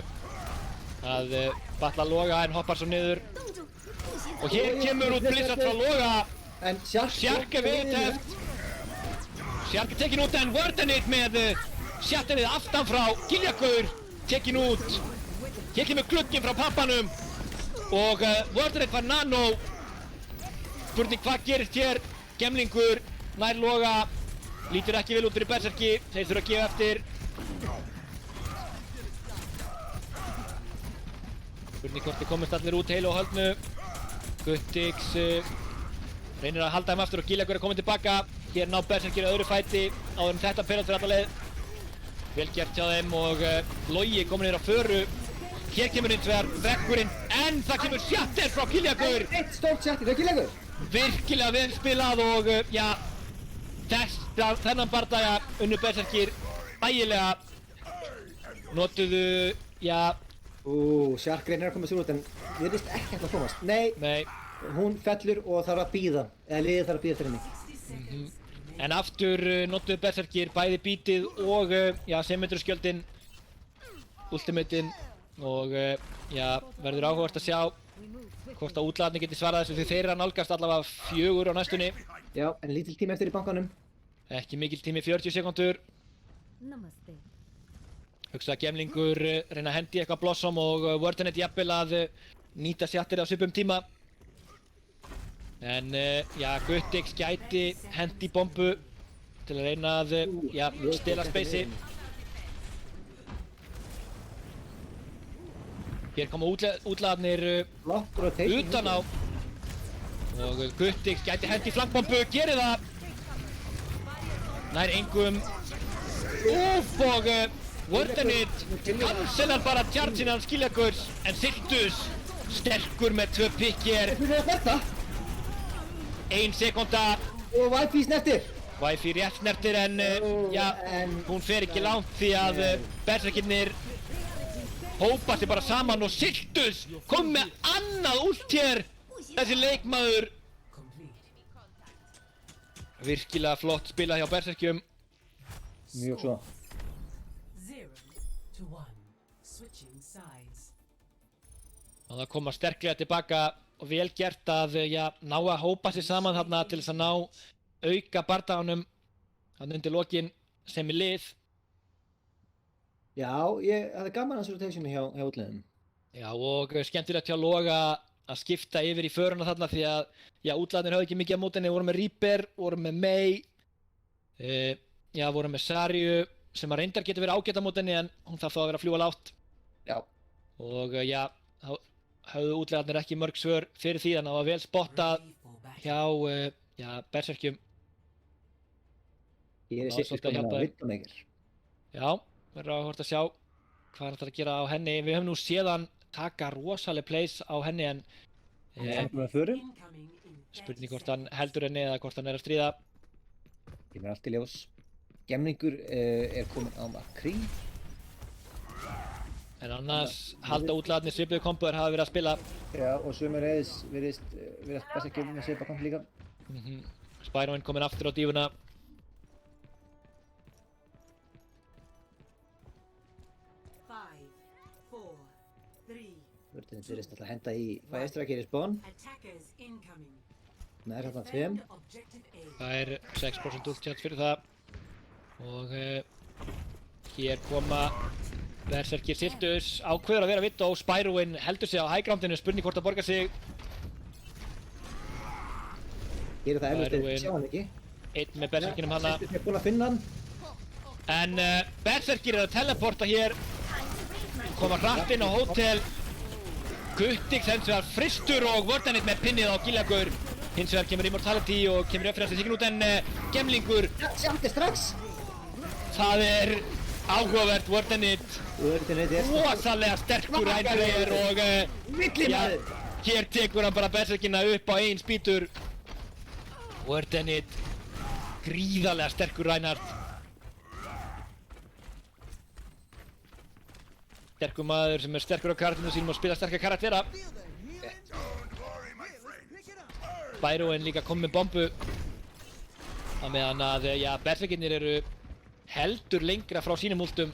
að batla Loga en hoppar svo niður. Og hér kemur út Blizzard frá Loga. En Sjark er viðteft. Sjark er tekin út en Wardenit með sjatterið aftan frá Giljakur tekin út. Hér kemur glugginn frá pappanum og Wardenit var nano. Spurning hvað gerist hér. Gemlingur nær loga. Lítur ekki vel út fyrir Berserki. Þeir þurfa að gefa eftir. Spurning hvort þið komist allir út heilu og höldnu. Guttix reynir að halda þeim aftur og Giljagur er komin tilbaka. Hér ná Berserkir öðru fæti áður en þetta peralt fyrir alla leið. Vel gert hjá þeim og Logi komin niður á föru. Hér kemur hins vegar veggurinn en það kemur shatter frá Giljagur. Eitt stórt shatter, það er Giljagur. Virkilega vel spilað og já, þennan bardaga unnu Berserkir ægilega. Notuðu, já. Shark reynir að koma sér út en við vist ekki hægt að komast. Nei, hún fellur og þarf að bíða, eða liðið þarf að bíða eftir henni. En aftur notuðu Berserkir bæði bítið og já, symmetrskjöldin, ultimateinn og já, verður áhugavert að sjá hvort að útlagarnir geti svarað þessu því þeir eru að nálgast allavega 4 á næstunni. Já, en lítill tími eftir í bankanum. Ekki mikill tími, 40 sekúndur. Namaste. Hugsa að Gemlingur reyna að hendi eitthvað Blossom og Wardenet jafnvel að nýta sjattir á svipum tíma. En já, Guttix gæti hendi bombu til að reyna að já, stela spacei. Hér koma útlagarnir utan á og Guttix gæti hendi flankbombu, gerir það! Nær engum. Úff og Wardenet cancelar bara charge-in af Skiljagurs en Siltus sterkur með 2 pikk hér. Þetta er að þetta. 1 sekúnda. Og Wi-Fi snertir. Wi-Fi rétt snertir en já, hún fer ekki langt því að Berserkirnir hópa sig bara saman og Siltus kom með annað ult hér. Þessi leikmaður. Virkilega flott spilað hjá Berserkjum. Mjög svo. 0 to 1. Switching sides. Og það koma sterklega tilbaka og vel gert að já, ná að hópa sig saman þarna til þess að ná auka bardaganum þarna undir lokin sem í lið. Já, það er gaman að rotationu hjá útliðum. Já, og skemmtilegt hjá Loga að skipta yfir í föruna þarna því að já, útlagarnir höfðu ekki mikið á móti henni, voru með Reaper, voru með Mei, já, voru með Sarju sem að reyndar getur verið ágætt á móti henni en hún þarf þá að vera að fljúga lágt. Já. Og já, höfðu útlagarnir ekki mörg svör fyrir því þannig að það var vel spottað hjá já, Berserkjum. Ég er sikkert komin á Widowmaker. Já, verður áhugavert að sjá hvað hann ætlar að gera á henni. Við höfum nú séð hann taka rosaleg plays á henni en Með föru. Incoming in 10 spurning hvort hann heldur henni eða hvort hann er að stríða. Ég mér allt í ljós. Gemlingur er komin á Makri. En annars halda útlagarnir svipuðu komboðir hafa verið að spila. Já, og sömuleiðis virðist Berserkjum með svipa komp líka. Spyroin kominn aftur á dífuna. Þetta virðist alltaf að henda í fæðistrakir í spawn. Attackers incoming. Nær hérna 2. Objective A. Það er 6% ult chance fyrir það. Og hér koma Berserkir Siltus ákveður að vera vitt og Spyroin heldur sig á highgroundinu, spurning hvort það borgar sig. Hér er það eflust Spyroin. sjá hann ekki. Einn með Berserkinum hana. Siltus er búinn að finna hann. En Berserkir er að teleporta hér. Koma hratt inn á hótel. Guttix hins vegar fristur og Wardenet með pinnið á Giljagur. Hins vegar kemur Immortality og kemur upp fyrir þessi út en Gemlingur. Sjátti strax. Það er áhugavert. Wardenet rosalega sterkur Reinhardt og Millimaður. hér tekur hann bara Berserkina upp á einn spýtur. Wardenet gríðarlega sterkur Reinhardt. Sterkur maður sem er sterkur á karakterinu sínum og spila sterkar karaktera. Spyroin líka kom með bombu. Á meðan að já, Berserkirnir eru heldur lengra frá sínum últum.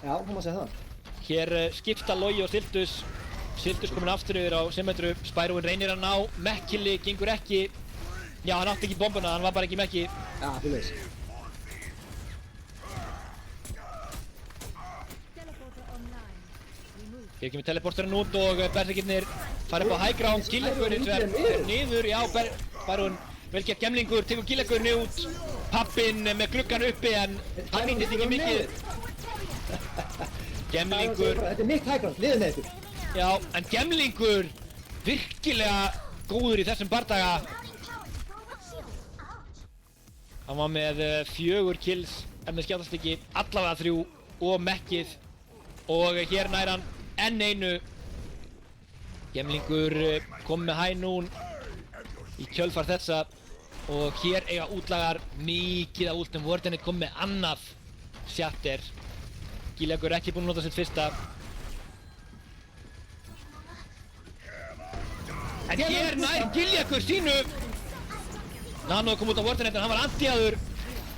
Já, hún má segja það. Hér skipta Logi og Siltus. Siltus kominn aftur yfir á symmetru. Spyroin reynir að ná Mekkili, gengur ekki. Já, hann átti ekki bombuna, hann var bara ekki Mekki. Já, þú veist. Teleporter online. Remove. Hér kemur teleporterinn út og Berserkirnir fara upp á high ground. Giljagur hins vegar fer niður. Já, Spyroin vel gert gemlingur, tekur gílagurinn út. Pappinn með gluggan uppi en hann nýttist ekki mikið. Gemlingur, Þetta er mitt hægránd, liðið með ykkur. já, en gemlingur virkilega góður í þessum bardaga. Hann var með 4 kills, en með skjáttast ekki allavega 3 og mekkið. Og hér nær hann enn einu. Gemlingur kom með hæ nún í kjölfar þessa. Og hér eiga útlagar mikið af últum. Wardenit kom með annað shatter. Gíljagur ekki búinn að nota sitt fyrsta. En hér nær Gíljagur sínu. Nano kom út á Wardenit en hann var anti-aður.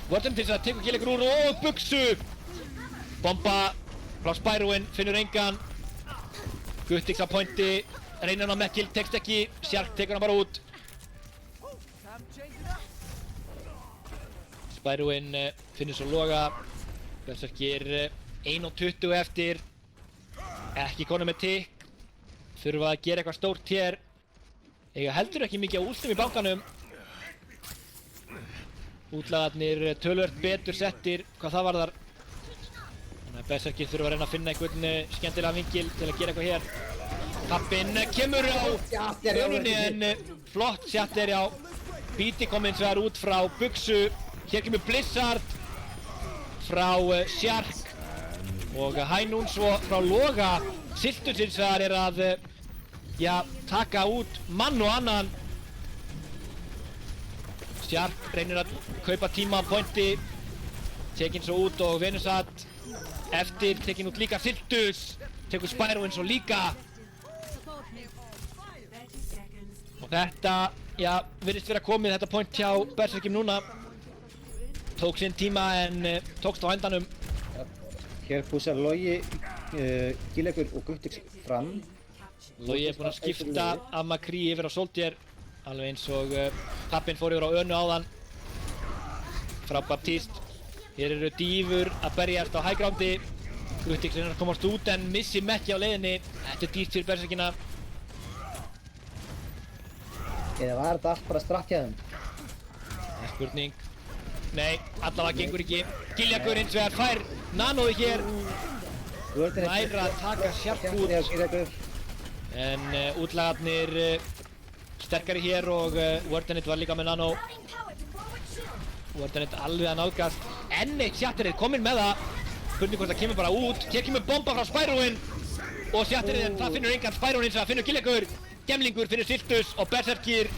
Wardenit til þess að tekur Gíljagur úr og buksu. Bomba frá Spyroinn, finnur engan. Guttix á pointi, reynir hann á Mekkil, tekst ekki. Sjark tekur hann bara út. Spyroinn finnur svo loga. Berserkir 1:20 eftir. Ekki konum með tikk. Þurfa að gera eitthvað stórt hér. Eiga heldur ekki mikið á últum í bankanum. Útlagarnir töluvert betur settir hvað það varðar. Þannig að Berserkir þurfa að reyna að finna einhvern skemmtilega vingil til að gera eitthvað hér. Pappinn kemur á hönunni en flott shatter á. Bíti kom eins og það út frá buksu. Hér kemur Blizzard frá Sjark og Hænún svo frá Loga. Siltur sinns þar er að taka út mann og annan. Sjark reynir að kaupa tíma á pointi. Tekinn svo út og Venusat eftir, tekinn út líka Siltus. Tekur Spyroinn svo líka. 30 seconds. Og þetta, virðist vera komið þetta point hjá Berserkjum núna. Tók sinn tíma en tókst á endanum. Hér púsar Logi, Gíljagur og Guttix fram. Logi er búinn að skipta af McCree yfir á Soldier. Alveg eins og Pappinn fór yfir á Önu áðan. Frá Baptiste. Hér eru dýfur að berjast á high groundi. Guttix reynir að komast út en missi Mekki á leiðinni. Þetta er dýrt fyrir Berserkina. Eða var þetta allt bara strapp hjá þeim? Það er spurning. Nei, allavega gengur ekki. Gíljagur hins vegar fær Nanói hér. Nær að taka Sjark út. Gíljagur. En útlagarnir sterkari hér og Wardenit var líka með Nano. Wardenit alveg að nálgast. Enn eitt shatterið kominn með það. Spurning hvort það kemur bara út. Hér kemur bomba frá Spyroinn. Og shatterið en það finnur engan Spyroinn hins vegar finnur Gíljagur. Gemlingur finnur Siltus og Berserkir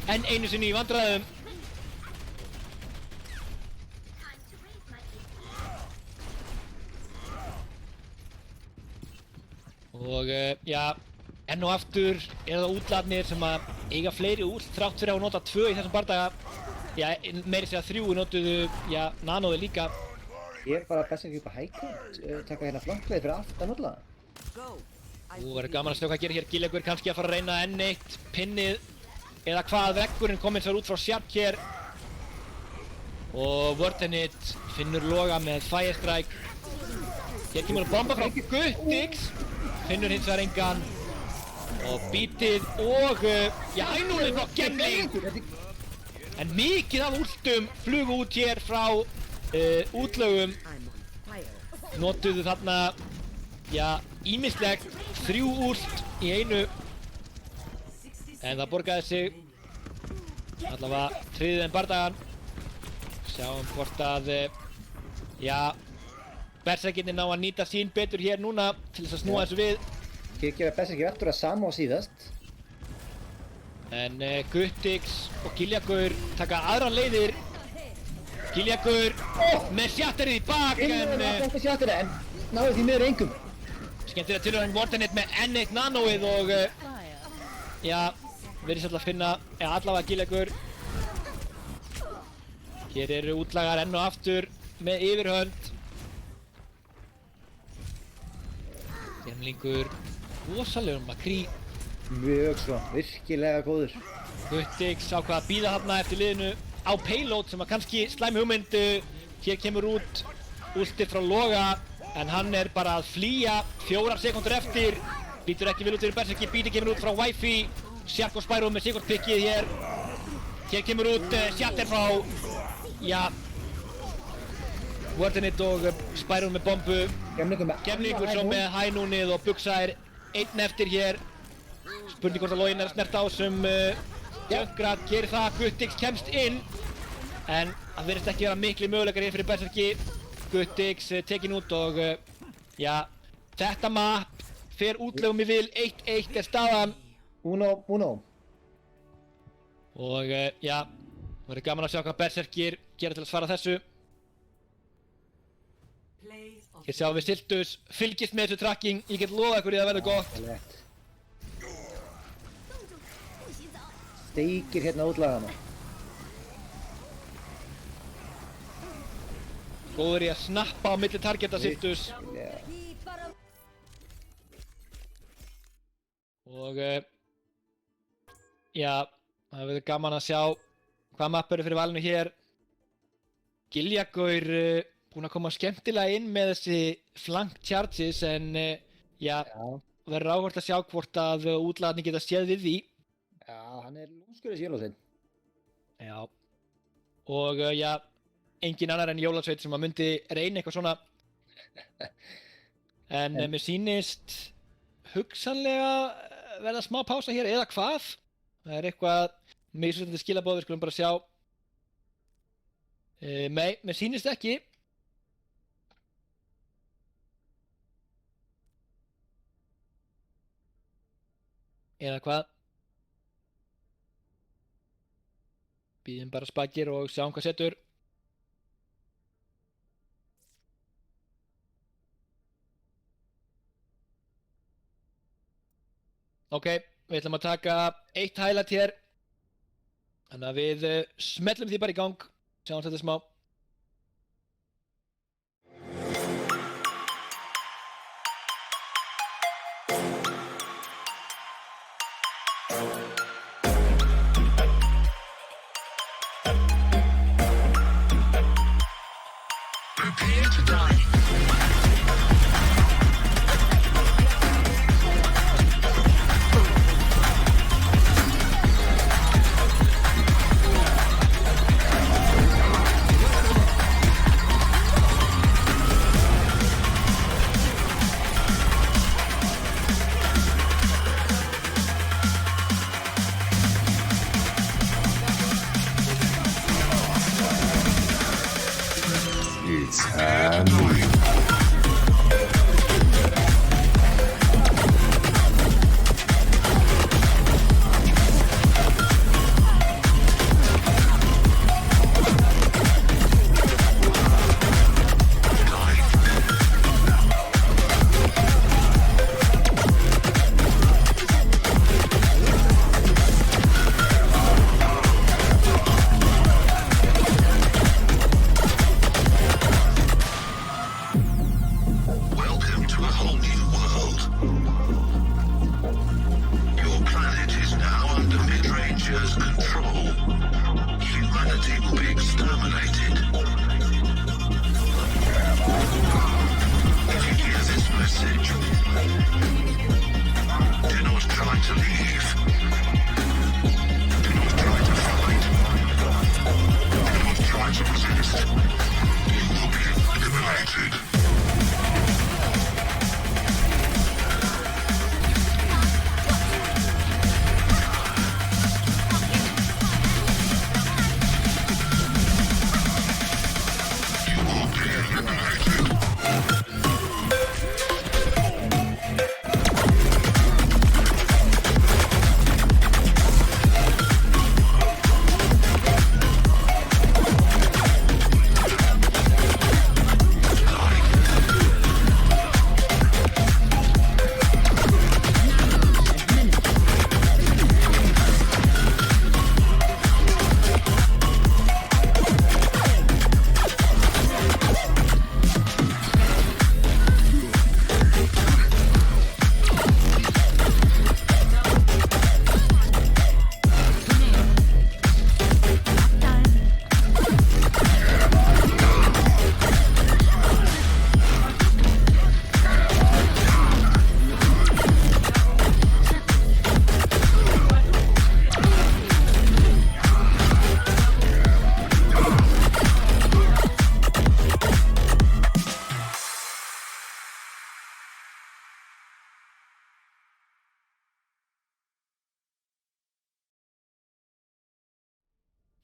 enn einu sinni í vandræðum. Og enn og aftur eru það útlagarnir sem að eiga fleiri út þrátt fyrir að nota 2 í þessum bardaga. Meiri segja 3 notuðu, Nanói líka. Hér bara Berserkir upp á hækund, taka hérna flankleið fyrir aftan alla. Nú verður gaman að sjá hvað gerir hér. Gíljagur kannski að fara að reyna enn eitt pinnið eða hvað veggurinn kom eins og út frá Sjark hér. Og Wardenit finnur Loga með Fire Strike. Hér kemur bomba frá Guttix. Finnur hins vegar engan. Og bítið og Hænúnin frá Gemling. En mikið af últum flugu út hér frá útlögum. Notuðu þarna ýmislegt 3 últ í einu. En það borgaði sig. Allavega tryggði þeim bardagan. Sjáum hvort að Berserkirnir ná að nýta sín betur hér núna til þess að snúa þessu við. Hér gefa Berserkir aftur að sama á síðast. En Guttix og Gíljagur taka aðrar leiðir. Gíljagur með shatterið í bak Það var þetta shatterið en náðu því miður engum. skemmtilega tilhörðan Wardenit með enn eitt Nanóið og virðist alltaf að finna allavega Gíljagur. Hér eru útlagar enn og aftur með yfirhönd. Gemlingur rosalegur McCree. Mjög svo, virkilega góður. Guttix ákvað að bíða þarna eftir liðinu á payload sem að kannski slæmi hugmynd. Hér kemur út últið frá Loga en hann er bara að flýja 4 sekúndur eftir. Lítur ekki vel út fyrir Berserkir, Bíti kemur út frá Wi-Fi. Sjark og Spyroinn með sekúndpikkið hér. Hér kemur út Shatter frá, já, Wordinit og Spyro með bombu. Keflingur svo með hænúnið og Buxa er einn eftir hér. Spurning hvort að Login er að snerta á sem Junkrat gerir það, Guttix kemst inn. En það verðist ekki vera mikli möguleikar inn fyrir Berserki. Guttix tekinn út og já, þetta map fer útlegum í vil, 1-1 er staðan. Uno. Og já, það verður gaman að sjá hvað Berserkir gera til að svara þessu. Play of Hér sjáum við Siltus, fylgist með þessu tracking, ég get lofa ykkur í að verða gott. Létt. Steikir hérna útlagana. Góður í að snappa á milli targeta Siltus. Og já, það verður gaman að sjá hvað mapp eru fyrir valinu hér. Giljagaur búinn að koma skemmtilega inn með þessi flank charges en já, verður áhugavert að sjá hvort að útlagarnir geta séð við því. Já, hann er lúmskur þessi Jólasveinn. Já, og já, engin annar en Jólasveinn sem að myndi reyna eitthvað svona. En mér sýnist hugsanlega verða smá pása hér eða hvað. Það er eitthvað misvísandi skilaboð, við skulum bara sjá. Nei, mér sýnist ekki. Eða hvað? Bíðum bara spakir og sjáum hvað setur. Ok, við ætlum að taka eitt highlight hér. Þannig að við smellum því bara í gang. Sjáum þetta smá. It's happening.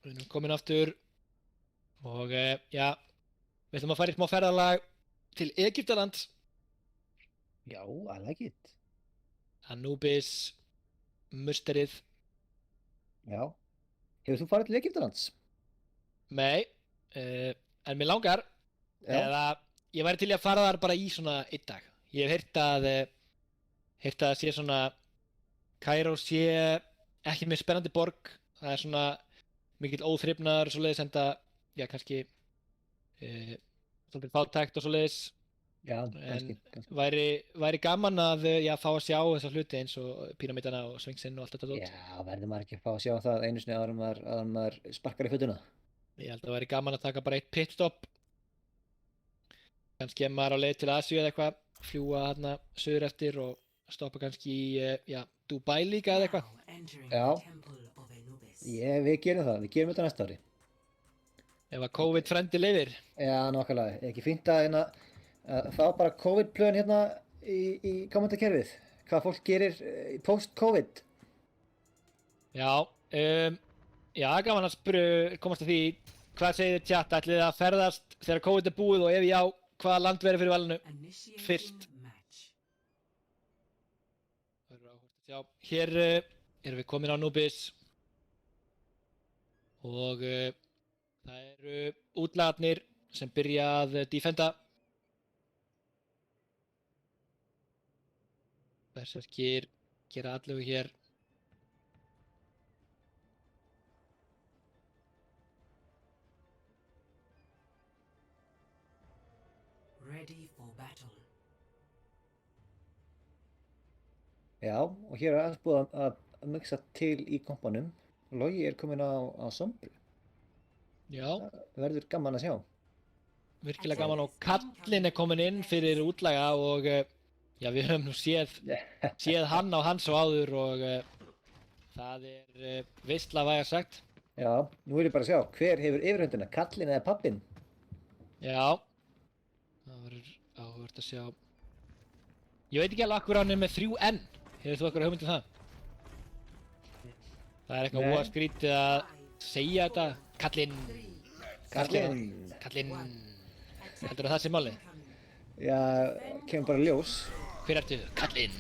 Við erum komin aftur og já, við ætlum að fara í smá ferðalag til Egyptalands. Já, I like it. Anubis, musterið. Já. Hefur þú farið til Egyptalands? Nei, en mér langar, Já. eða ég væri til í að fara þar bara í svona einn dag. Ég hef heyrt að sé svona, Kaíró sé ekki mjög spennandi borg. Það er svona mikill óþrifnaður og svoleiðis, enda, já, kannski svolítið fátækt og svoleiðis. Já, En kannski. væri gaman að fá að sjá þessa hluti eins og píramítana og svingsinn og allt þetta dót. Já, verður maður ekki að fá að sjá það einu sinni áður en maður sparkar í fötuna. Ég held að væri gaman að taka bara eitt pitstop. Kannski ef maður er á leið til Asíu eða eitthvað, fljúga þarna suður eftir og stoppa kannski í Dubai líka eða eitthvað. Now entering Já. the temple of Anubis. Við gerum það, við gerum þetta næsta ári. Ef að COVID-frendi leyfir. Já, nákvæmlega. Ekki fínt að fá bara COVID-plön hérna í kommentarkerfið. Hvað fólk gerir post-COVID. Já, já, gaman að komast að því. Hvað segir þið chat? Ætlið þið að ferðast þegar COVID er búið og ef já, hvaða land verður fyrir valinu? Initiating Fyrst. match. Það verður áhugavert að sjá. Hér erum við komin á Anubis og það eru útlagarnir sem byrja að defenda. Berserkir gera allavega hér. Ready for battle. Já, og hér er aðeins búið að mixa til í kompanum. Logi er komin á Sombru. Já, Það verður gaman að sjá. virkilega gaman og kallinn er komin inn fyrir útlaga og já, við höfum nú séð hann á hans og áður og það er veistla væga sagt. Já, nú vil ég bara sjá, hver hefur yfirhöndina, kallinn eða pappinn? Já, það verður áhugavert að sjá. Ég veit ekki alveg akkur hann er með 3N. Hefur þú eitthvað hugmynd um það? Það er eitthvað Nei. óa skrítið að segja þetta. Kallinn, Kallinn. kallinn. Heldur það sé málið? Já, kemur bara ljós. Hver ertu? Kallinn.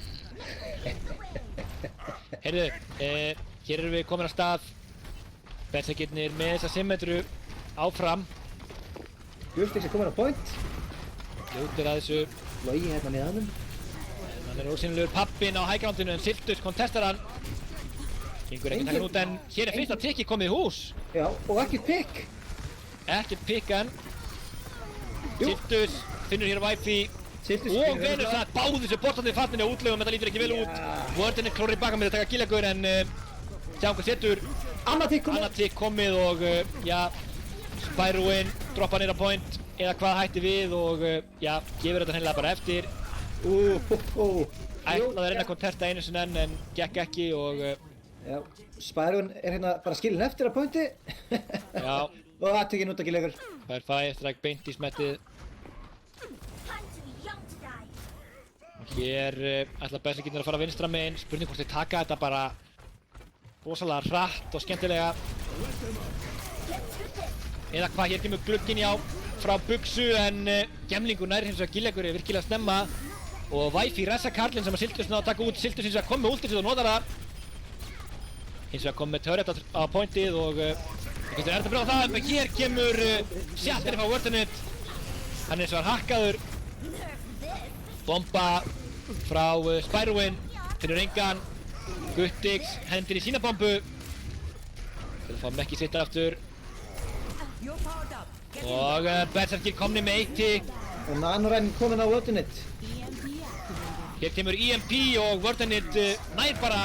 Heyrðu, hér erum við komin á stað. Berserkirnir með þessa symmetru áfram. Justix er komin á point. Ljótir að þessu. Logi hérna með hannum. Hann er ósynlegur pappinn á hægrandinu en Siltus kontestar hann. Gengur ekki takin út en hér er fyrsta tikki komið í hús. Já, og ekki pikk. Ekkert pikk en. Jú. Siltus finnur hér wifi. Siltus Og Venus það báði þessu bortandi fastinu og útlegum, þetta lítur ekki vel út. Wordin er klórið baka með að taka gillagur en sjáum hvað setur. Annað tikk komið. Annað tikk komið og já, Spyroin droppa niður á point eða hvað hætti við og já, gefur þetta hennilega bara eftir. Ætlaði að reyna að kontesta einu sinni enn en gekk ekki og Já, Spyroin er hérna bara skilinn eftir að pointi. já, Og það tekið nút ekki leikur. það er fæstræk beint í smettið. Hér ætla Berserkirnir að fara vinstra megin, spurning hvort þeir taka þetta bara rosalega hratt og skemmtilega. Eða hvað, hér kemur glugginn já frá Bugsu en gemlingur nær hins vegar Gillegur er virkilega snemma og Wifi ressa karlinn sem að Siltus náðu að taka út. Siltus hins vegar kom með ultið og notar það. Hins vegar kom með turret á pointið og getur erfitt að brjóða það, en hér kemur Shatter frá Wordinit. Hann er hins vegar hakkaður. Bomba frá Spyroin, finnur engan. Guttix hendir í sína bombu. Þeir fá Mekki sitt aftur. Og Berserkir komni með eitt tikk. Og Nanoræn komin á Wordinit. Hér kemur EMP og Wordinit nær bara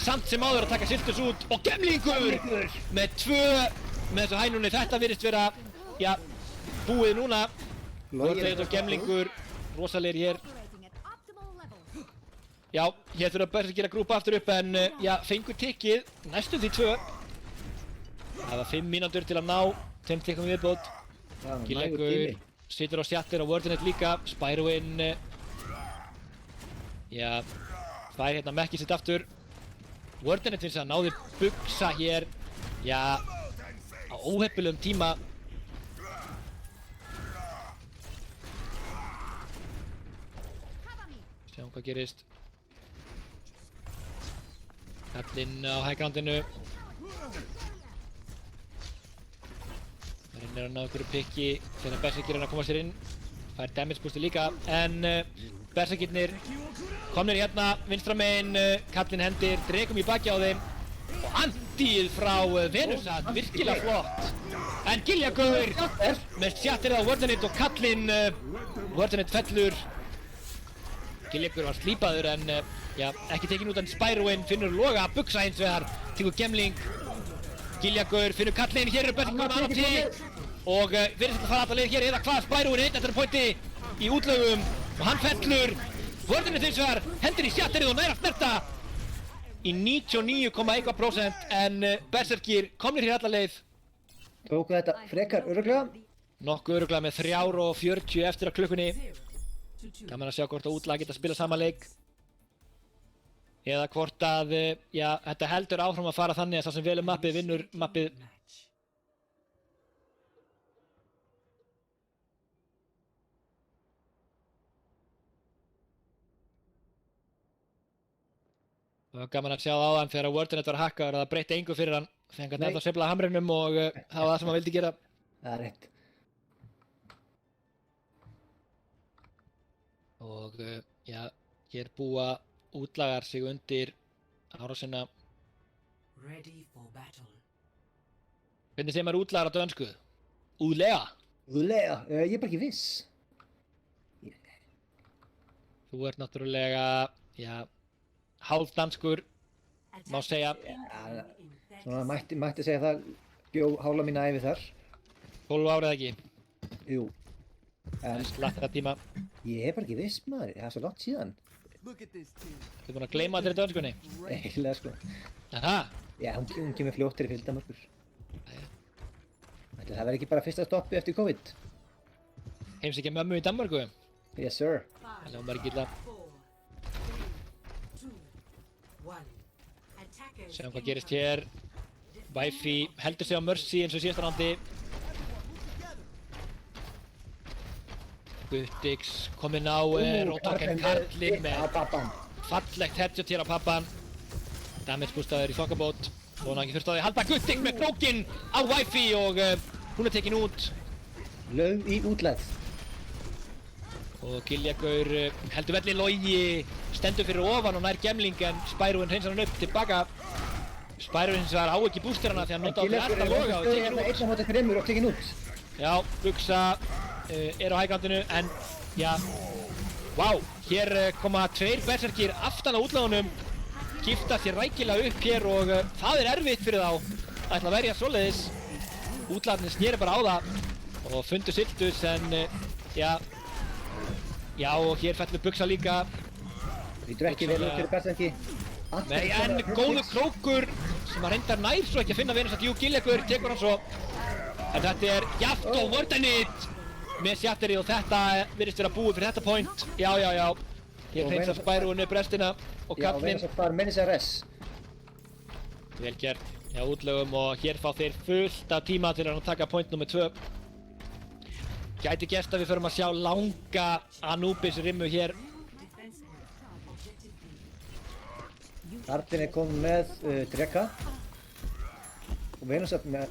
samt sem áður að taka Siltus út. Og gemlingur með 2 með þessu hænunni. Þetta virðist vera, já, búið núna. Wordinit og gemlingur, rosalegir hér. Já, hér þurfa Berserkir að grúpa aftur upp en já, fengur tikkið næstum því 2. Það var 5 mínútur til að ná 5 tikkum viðbót. Gillegur situr á Shatter og Wordinit líka. Spyroin, já, fær hérna Mekki sitt aftur. Wordinit finnst að náði Bugsa hér. Já, óheppilegum tíma. Sjáum hvað gerist. Kallinn á hægrandinu. Reynir að ná einhverju pikki þegar Berserkir að koma sér inn. Fær damage boosti líka, en Berserkirnir komnir hérna vinstra megin. Kallinn hendir dregum í baki á þeim. Og antíð frá Venusat, virkilega flott. En Gilliagur með sjatterið á Wordinit og Kallinn. Wordinit fellur. Gilliagur var slípaður en já, ekki tekin út en Spyroin finnur loga, buksa hins vegar, tekur gemling. Gilliagur finnur Kallinn, hér eru Berserkir með annan til. Og virðist að fara alltaf leið hér eða hvað, Spyroin einn eftir pointi í útlögum. Og hann fellur. Wordinit hins vegar hendir í sjatterið og nær að snerta. Í 99,1% en Berserkir komnir hér alla leið. Tóku þetta frekar örugglega. Nokkuð örugglega með 3:40 eftir að klukkunni. Gaman að sjá hvort að útlag geta að spila sama leik. Eða hvort að, já, þetta heldur áfram að fara þannig að sá sem velur mappið vinnur mappið. Það var gaman að sjá það áðan þegar Wordinit var hakkaður að það breytti engu fyrir hann. Þegar hann enda að sveifla hamrinum og það var það sem hann vildi gera. Það er rétt. Og já, hér búa útlagar sig undir árásina. Ready for battle. Hvernig segir maður útlagar á dönsku? Úðlega? Úðlega, ég er bara ekki viss. Þú ert náttúrulega, já, hálfdanskur, má segja. Ja, svona mætti segja það, bjó hálfa mína ævi þar. 12 árið ekki. Jú. En Slatta tíma. ég er bara ekki viss maður, það er svo langt síðan. Þú búinn að gleyma allir dönskunni? Eiginlega sko. Aha, Já, hún kemur fljóttir í fylgdamörkur. Ætli það verði ekki bara fyrsta stoppi eftir COVID? heimsækja mömmu í Danmörku. Yes sir. Það var ekki illa. 4, 3, 2, 1. Attackers. Sjáum hvað gerist hér. Wifi heldur sig á Mercy eins og síðasta rándi. Guttix kominn á Rotoken Karlinn með fallegt headshot hér á pappan. Damage boostaður í þokkabót. Svona ekki þurft á því að halda Guttix með klókinn á Wifi og hún er tekin út. Laug í útlegð. Og Gilliagur heldur velli logi, stendur fyrir ofan og nær gemling en Spyroin hreinsar hann upp tilbaka. Spyroin hins vegar á ekki bústirana því hann notaði fyrir alltaf loga og tekin út. Einn á móti þremur og tekin út. Já, Buxa er á hægkantinu en já, vá, hér koma tveir berserkir aftan á útlagunum, gifta sér rækilega upp hér og það er erfitt fyrir þá að ætla að verja svoleiðis. Útlagarnir sneri bara á það og fundu Siltus en já, og hér fellur Buxa líka. Lítur ekki vel út fyrir berserki. Nei, en góður krókur sem að reyndar nær svo ekki að finna Venusat. Jú, Gilliagur tekur hann svo. En þetta er Jaft og Wordinit með Shatterið og þetta virðist vera búið fyrir þetta point. Já. Hér hreinsar Spyroin upp restina og Já, Karlinn. Venusat var minnis RS. Vel gert, já, útlögum og hér fá þeir fullt af tíma til að taka point nr. 2. Gæti gerst að við förum að sjá langa Anubis rimmu hér. Karlinn er kominn með dreka. Og Venusat með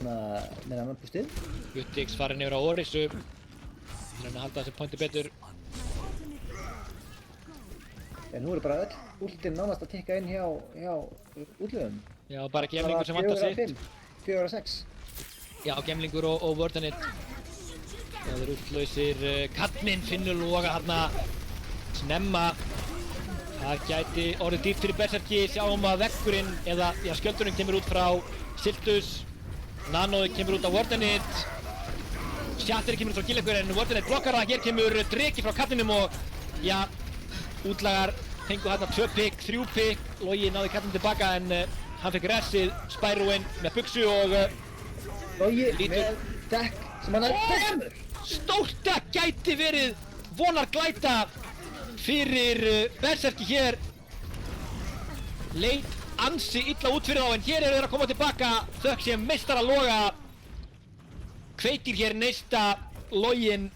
annan bústið. Guttix farið yfir á Orisu. Þannig að halda þessu pointi betur. En nú eru bara öll últin nánast að tikka inn hjá útlögum. Já, bara gemlingur sem vantar sitt. 4 og 6. Já, gemlingur og Wordinit. Það eru útlausir. Karlinn finnur loga þarna snemma. Það gæti orðið dýrt fyrir berserki. Sjáum að veggurinn eða skjöldurinn kemur út frá Siltus. Nanoði kemur út á Wordinit. Shatterið kemur út frá Gilliagur en Wordinit blokkar það. Hér kemur dreki frá Karlinum og útlagar fengu hérna 2 pikk, 3 pikk. Logi náði Karlinn tilbaka en hann fekk resið Spyroin með Buxu og Logi lítur með dekk sem hann er fremur. stórt dekk gæti verið vonarglæta fyrir berserki hér. Leit ansi illa út fyrir þá en hér eru þeir að koma tilbaka þökk sem meistaraloga kveikir hér neista login.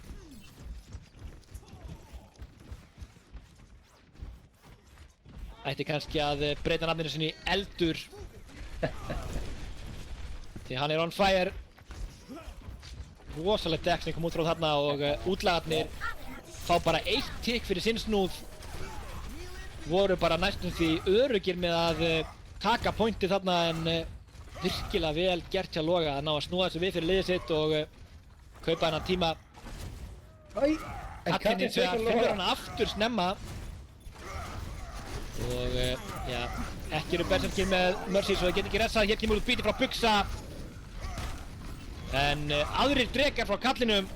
Ætti kannski að breyta nafninu sinni í Eldur. Því hann on fire. Rosalegt dekk sem kom út frá þarna og útlagarnir fá bara 1 tikk fyrir sinn snúð. Voru bara næstum því öruggir með að taka pointið þarna en virkilega vel gert hjá Loga að ná að snúa þessu við fyrir liðið sitt og kaupa hennan tíma. Kallinn hins vegar finnur hana aftur snemma og já, ekki eru berserkir með Mercy svo það getur ekki resað. Hér kemur út bíti frá Buxa en aðrir drekar frá kallinum.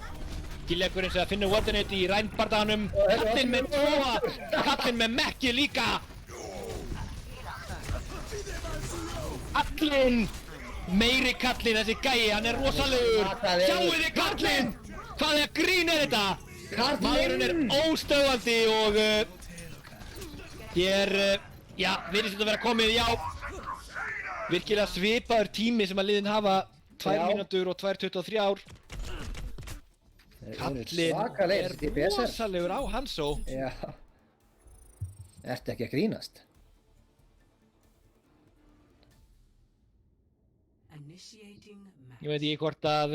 Giljagur eins og að finna Wardenate í rænbardaganum. Kallinn með 2, kallinn með Mekki líka. Kallinn, meiri kallinn þessi gæi, hann er rosalegur. Sjáu þið kallinn, hvaða grín er þetta? Maðurinn er óstöðvandi og hér, já, virðist þetta vera komið, já. Virkilega svipaður tími sem að liðin hafa, 2 mínútur og 2:23. Kallinn er rosalegur á Hanzo. Já. Ertu ekki að grínast? Initiating match. Ég veit ekki hvort að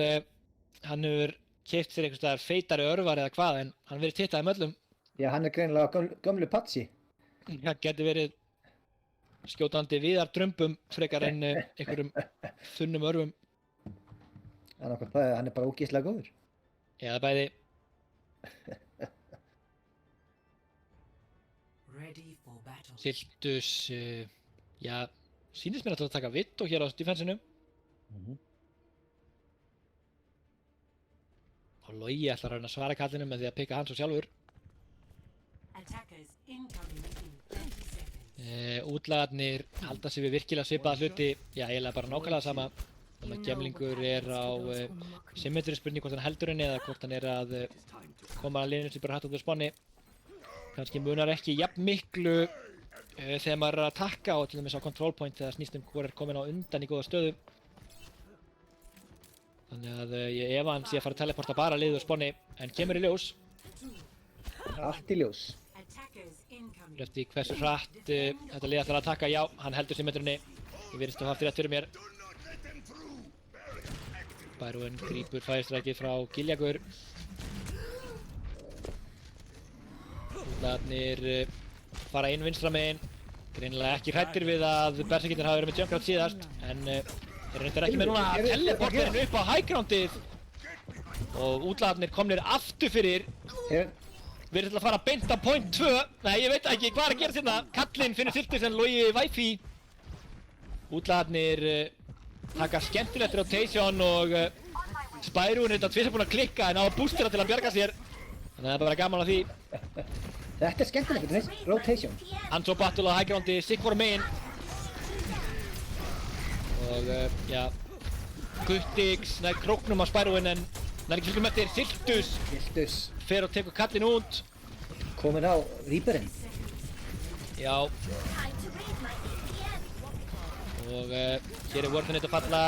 hann hefur keypt sér einhvers staðar feitari örvar eða hvað en hann verið tittað um öllum. Já, hann er greinilega gömlu patsi. Það getur verið skjótandi viðar drömbum frekar en einhverjum þunnum örvum. Hann er bara ógeðslega góður. Eða bæði. Ready for battle. Siltus, já, sýnist mér alltaf að taka Vitto hér á defensinu. Og Logi ætlar að reyna að svara kallinu með því að pikka Hanzo sjálfur. Attackers incoming in 30 seconds. Útlagarnir halda sig við virkilega svipaða hluti. Já, eiginlega bara nákvæmlega sama. Þannig að Gemlingur er á symmetri spurning hvort hann heldur henni eða hvort hann er að koma að liðinu sem bara hægt út af spáni. Kannski munar ekki jafn miklu þegar maður er að takka og til dæmis á control point þegar snýst hvor er komin á undan í góða stöðu. Þannig að ég efa hann sé að fara að teleporta bara liðið úr spáni en kemur í ljós. Allt í ljós. Attackers incoming. Eftir hversu hratt þetta lið ætlar að taka, já, hann heldur symmetrinni. Ég virðist að hafa rétt fyrir mér. Byron grípur fæðistrækið frá Giljagur. Útlagarnir fara inn vinstra megin. Greinilega ekki hræddir við að berserkirnir hafa verið með jumpground síðast en þeir reyndar ekki með núna teleporterinn upp á high groundið og útlagarnir komnir aftur fyrir. Við erum að fara beint á point 2. Nei, ég veit ekki hvað er að gera hérna. Kallinn finnur Siltus en Logi Wi-Fi. Útlagarnir taka skemmtilegt rotation og Spyro er þetta tvisvar búinn að klikka en á að boostera til að bjarga sér. Þannig að það er bara gaman að því. Þetta er skemmtilegt, rotation. Hanzo battle á high groundi, Sigvar megin. Og já, Guttix nær króknum á Spyroin en nær ekki fylgjum eftir. Siltus fer og tekur kallinn út. Komin á Reaperinn. Já. Og hér er Wardenate að falla.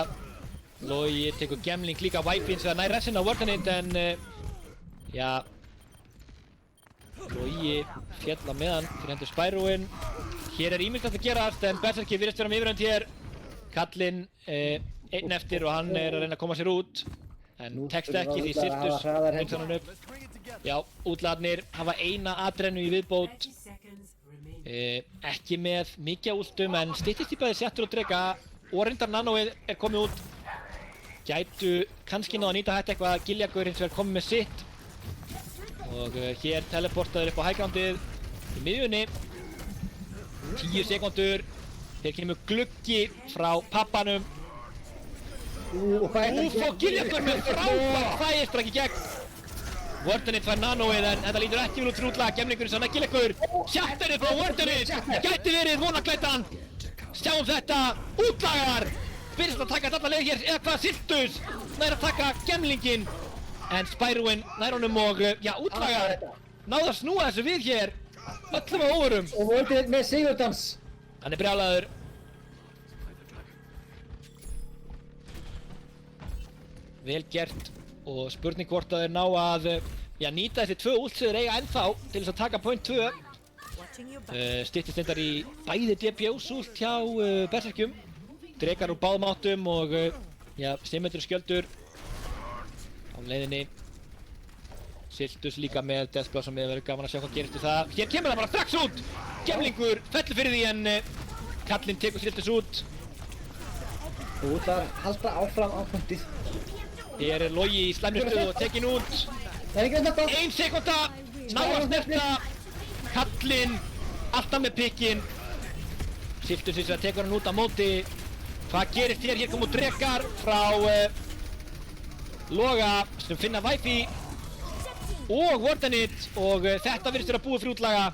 Logi tekur Gemling líka Wi-Fi eins og það nær resinn á Wardenate en já, Logi féll á meðan fyrir hendur Spyroin. Hér er ýmislegt að gerast en Berserkir virðist vera með yfirhönd hér. Kallinn einn eftir og hann er að reyna að koma sér út en tekst ekki því Siltus eins hann upp. Já, útlagarnir hafa eina atrennu í viðbót. 30 seconds remaining. Ekki með mikið últum en styttist í bæði Settur og Drega og reyndar Nanoið er komið út. Gætu kannski náða að nýta þetta eitthvað að Giljagur hins vegar komið með sitt. Og hér teleportaður upp á high groundið í miðjunni. 10 sekúndur. Hér kemur gluggi frá pappanum. Og Giljagur með frábært fæðistrak í gegn. Wardenate fær Nanoið en þetta lítur ekki vel út fyrir útlaga. Gemlingurinn sann að Giljagur. Shatterið frá Wardenate. Gæti verið vonaklætan. Sjáum þetta. Útlagar. Virðist að taka þetta leið hér eða hvað Siltus nær að taka Gemlinginn. En Spyroin nær honum og já, útlagar náðu að snúa þessu við hér. Öllum á óvörum. Og Wardenate með sigurdans. Hann er brjálaður. vel gert og spurning hvort að þeir ná að nýta þessi 2 ult sem þeir eiga ennþá til þess að taka point 2. Styttist reyndar í bæði DPS ult hjá berserkjum. Drekar úr báðum áttum og Symmetry skjöldur á leiðinni. Siltus líka með Deathblow sem við verðum gaman að sjá hvað gerist við það. Hér kemur það bara strax út! Gemlingur fellur fyrir því en kallinn tekur Siltus út. Þú ert að halda áfram á punktið. Hér er Logi í slæmri stöðu og tekinn út. Það er ekki að snerta. 1 sekúnda! Ná að snerta! Kallinn alltaf með pikkinn. Siltus hins vegar tekur hann út á móti. Hvað gerist hér? Hér kom út drekar frá Loga sem finna Wifi og Wardenit og þetta virðist vera búið fyrir útlaga.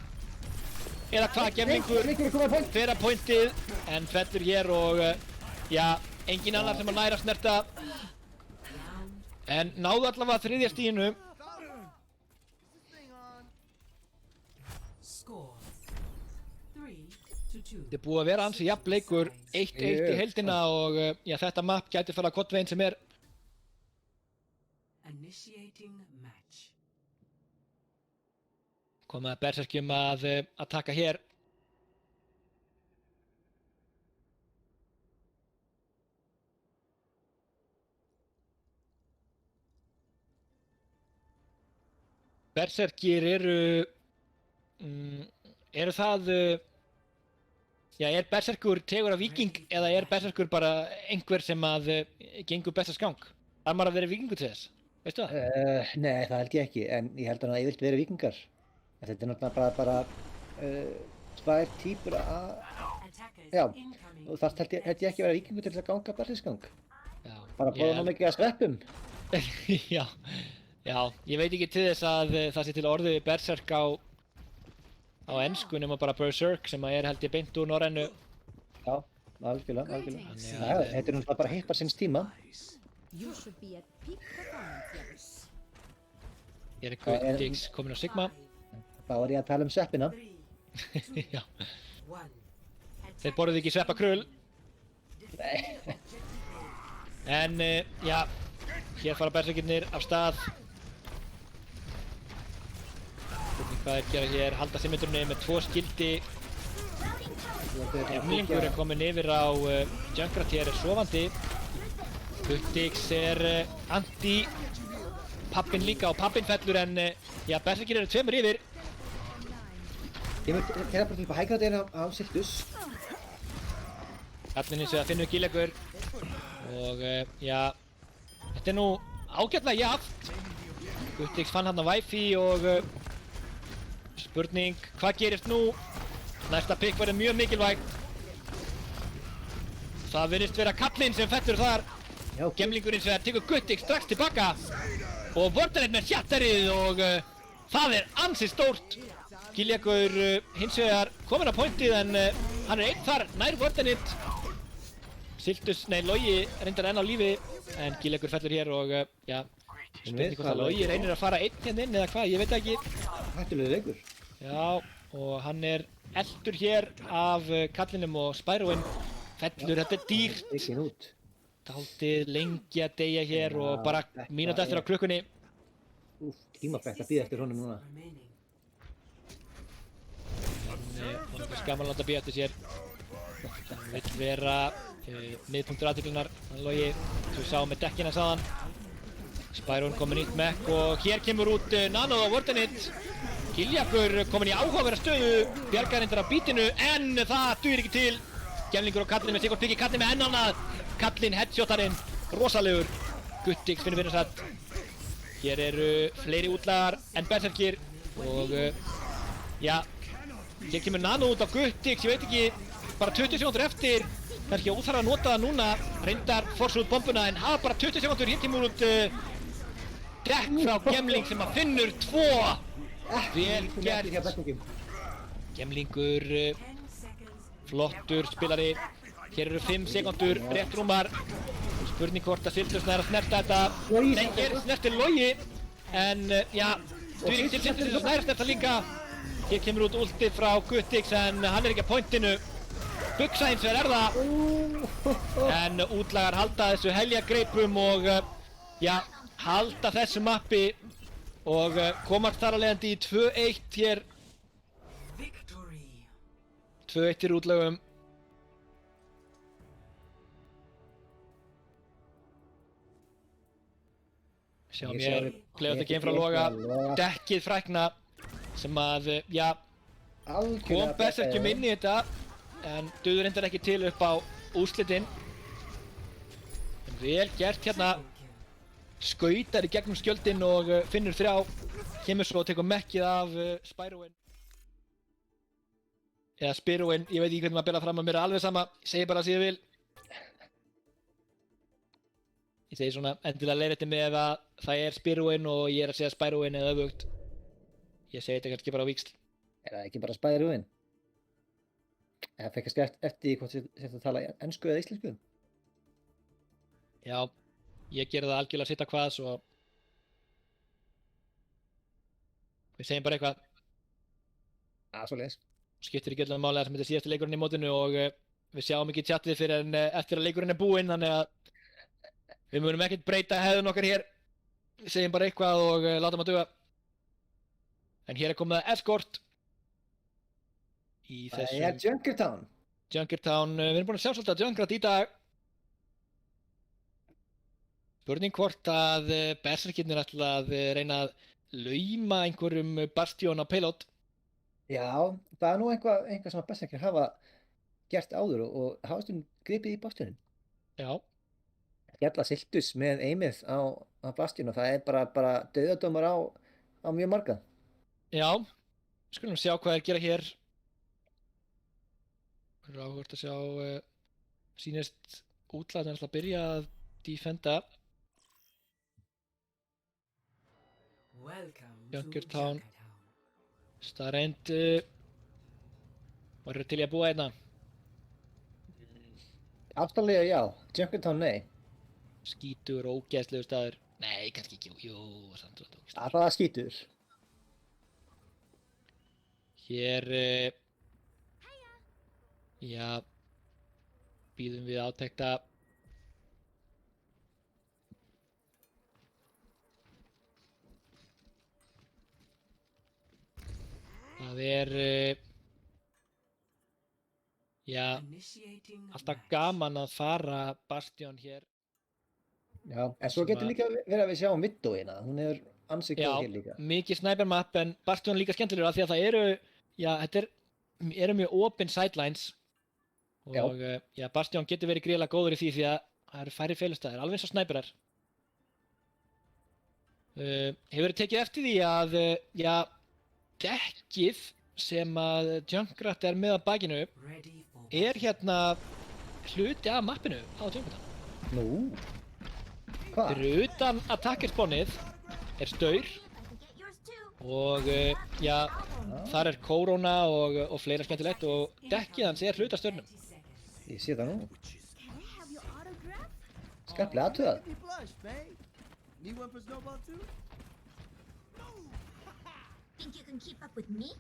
Eða hvað, Gemlingur fer að pointið en fellur hér og engin annar sem að læra að snerta. En náðu allavega 3. stiginu. Score 3-2. Þetta er búið að vera ansi jafn leikur 1-1 í heildina og þetta map gæti fara hvort veginn sem er. Initiating match. Komið að berserkjum að taka hér. Berserkir eru það er berserkur tegur af víking eða er berserkur bara einhver sem að gengur bestast gang? Þarf maður að vera víkingur til þess? Veistu það? Nei, það held ég ekki, en ég held að það yfirleitt verið víkingar. En þetta er náttúrulega bara 2 týpur að... Já, og það held ég ekki að vera víkingur til þess að ganga berserksgang. Bara bóða ná mikið að sveppum. Já, ég veit ekki til þess að það sé til orðið berserk á ensku nema bara berserk sem að held ég beint úr norrænu. Já, algjörlega. Þetta er náttúrulega bara hippar sinns tíma. You should be at peak performance levels. Hér er Guðdix komin á Sigma. Þá er ég að tala um sveppina. Já. Þeir borðuðu ekki sveppa krull. Nei. En hér fara berserkirnir af stað. Spurning hvað þeir gera hér, halda Symmetryni með 2 skildi. Gemlingur er komin yfir á Junkrat, hér er sofandi. Guðdix er anti. Pappinn líka og pappinn fellur en berserkir eru 2 yfir. Ég mun hérna bara til upp á hægræðina á Siltus. Kallinn hins vegar finnur Gillegur og þetta er nú ágætlega jafnt. Guðdix fann hann á Wifi og spurning hvað gerist nú? Næsta pick verður mjög mikilvægt. Það virðist vera Kallinn sem fellur þar. Gemlingurinn sem tekur Guðdix strax tilbaka og Wardenit með sjatterið og það er ansi stórt. Gillegur hins vegar kominn á pointið en hann er einn þar nær Wardenit. Logi reyndar enn á lífi en Gillegur fellur hér og spurning hvort að Logi reynir að fara einn hérna inn eða hvað, ég veit ekki. Hættulegur leikur. Já, og hann er eldur hér af kallinum og Spyroinn fellur, þetta er dýrt. Tekinn út. Dálítið lengi að deyja hér og bara mínútu eftir á klukkunni. Tímafægt að bíða eftir honum núna. Það er gaman að láta bíða eftir sér. Það vill vera miðpunktur aðtiklunar, Logi, sem við sáum með dekkina sáðan. Spyroinn kominn nýtt mekk og hér kemur út Nano og Wardenit. Gillegur kominn í áhugaverða stöðu, bjargar reyndar af bítinu en það dugir ekki til. Gemlingur og Kallinn með sigurpiki, Kallinn með enn annað. Kallinn headshotarinn, rosalegur. Guðdix finnur satt. Hér eru fleiri útlagar en berserkir og hér kemur Nano út á Guðdix, ég veit ekki, bara 20 sekúndur eftir. Það er ekki óþarf að nota það núna, reyndar forsa út bombuna en hafa bara 20 sekúndur, hér kemur út dekk frá Gemling sem að finnur 2. Vel gert. Gemlingur, flottur spilari. Hér eru 5 sekúndur, rétt rúmar. Spurning hvort að Siltus nær að snerta þetta. Nei, hér snertir Logi en duðir ekki til Siltus að nær að snerta líka. Hér kemur út ulti frá Guðdix en hann er ekki að pointinu. Bugsa hins vegar það. En útlagar halda þessu helja greipum og já, halda þessu mappi og komast þar að leiðandi í 2-1 hér. Victory. 2-1 í útlögum. Sjáum ég, Gleðat ekki frá Loga, dekkið frækna sem að, já, kom Berserkjum inn í þetta en duður reyndar ekki til upp á úrslitin. En vel gert hérna, skautar í gegnum skjöldin og finnur 3, kemur svo og tekur mekkið af Spyroin. Eða Spyroin, ég veit ekki hvernig maður byrja fram að mér er alveg sama, ég segi bara að ég vil. Ég segi svona endilega leiðrétti mig ef að það er Spyroin og ég er að segja Spyroin eða öfugt. Ég segi þetta kannski bara á víxl. Er það ekki bara Spyroin? Það fekk kannski eftir hvort þetta tala ensku eða íslensku? Já, ég geri það algjörlega sitt að hvað svo... Við segjum bara eitthvað. Svoleiðis. Skiptir ekki öllum máli að sem þetta er síðasti leikurinn í mótinu og við sjáum ekki tjatið fyrir en eftir að leikurinn er búinn, þannig að við munum ekkert breyta hefðun okkar hér. Við segjum bara eitthvað og látum að duga. En hér er komið að Escort. Í þessum... Það er Junkertown. Junkertown, við erum búin að sjá svolítið að Junkrat í dag. Spurning hvort að Berserkirnir ætla að reyna að lauma einhverjum Bastion á payload. Já, það er nú eitthvað sem að Berserkir hafa gert áður og hafa stundum gripið í Bastionin. Já. Fjalla Siltus með aimið á Bastion og það er bara dauðadómar á mjög marga. Já, skulum sjá hvað er að gera hér. Það er áhugavert að sjá, sýnist útlæðan að byrja að defenda. Junkertown. Staðreind, var til í að búa hérna? Aftanlega já, Junkertown nei. Skítur og ógeðslegur staður. Nei, kannski ekki, jú, samt og ógeðslegur. Það er skítur. Hér, já, bíðum við átekta. Það er, já, alltaf gaman að fara Bastion hér. Já, en svo getur líka verið að við sjáum Widow hérna, hún hefur ansið góð hér líka. Já, mikið sniper map en Bastion líka skemmtilegur af því að það eru, já, þetta eru mjög open sidelines. Og já, Bastion getur verið gríðarlega góður í því að það eru færri feilustæðir, alveg eins og sniperar. Hefur tekið eftir því að, já, dekkið sem að Junkrat er með að bakinu er hérna hluti af mappinu á Junkertown. Nú, hvað? Fyrir utan attackerspawnið er staur og já, þar er Corona og fleira skemmtilegt og dekkið hans er hluti af staurnum. Ég sé það nú. Skaplega aðtöðað. Think you can keep up with me?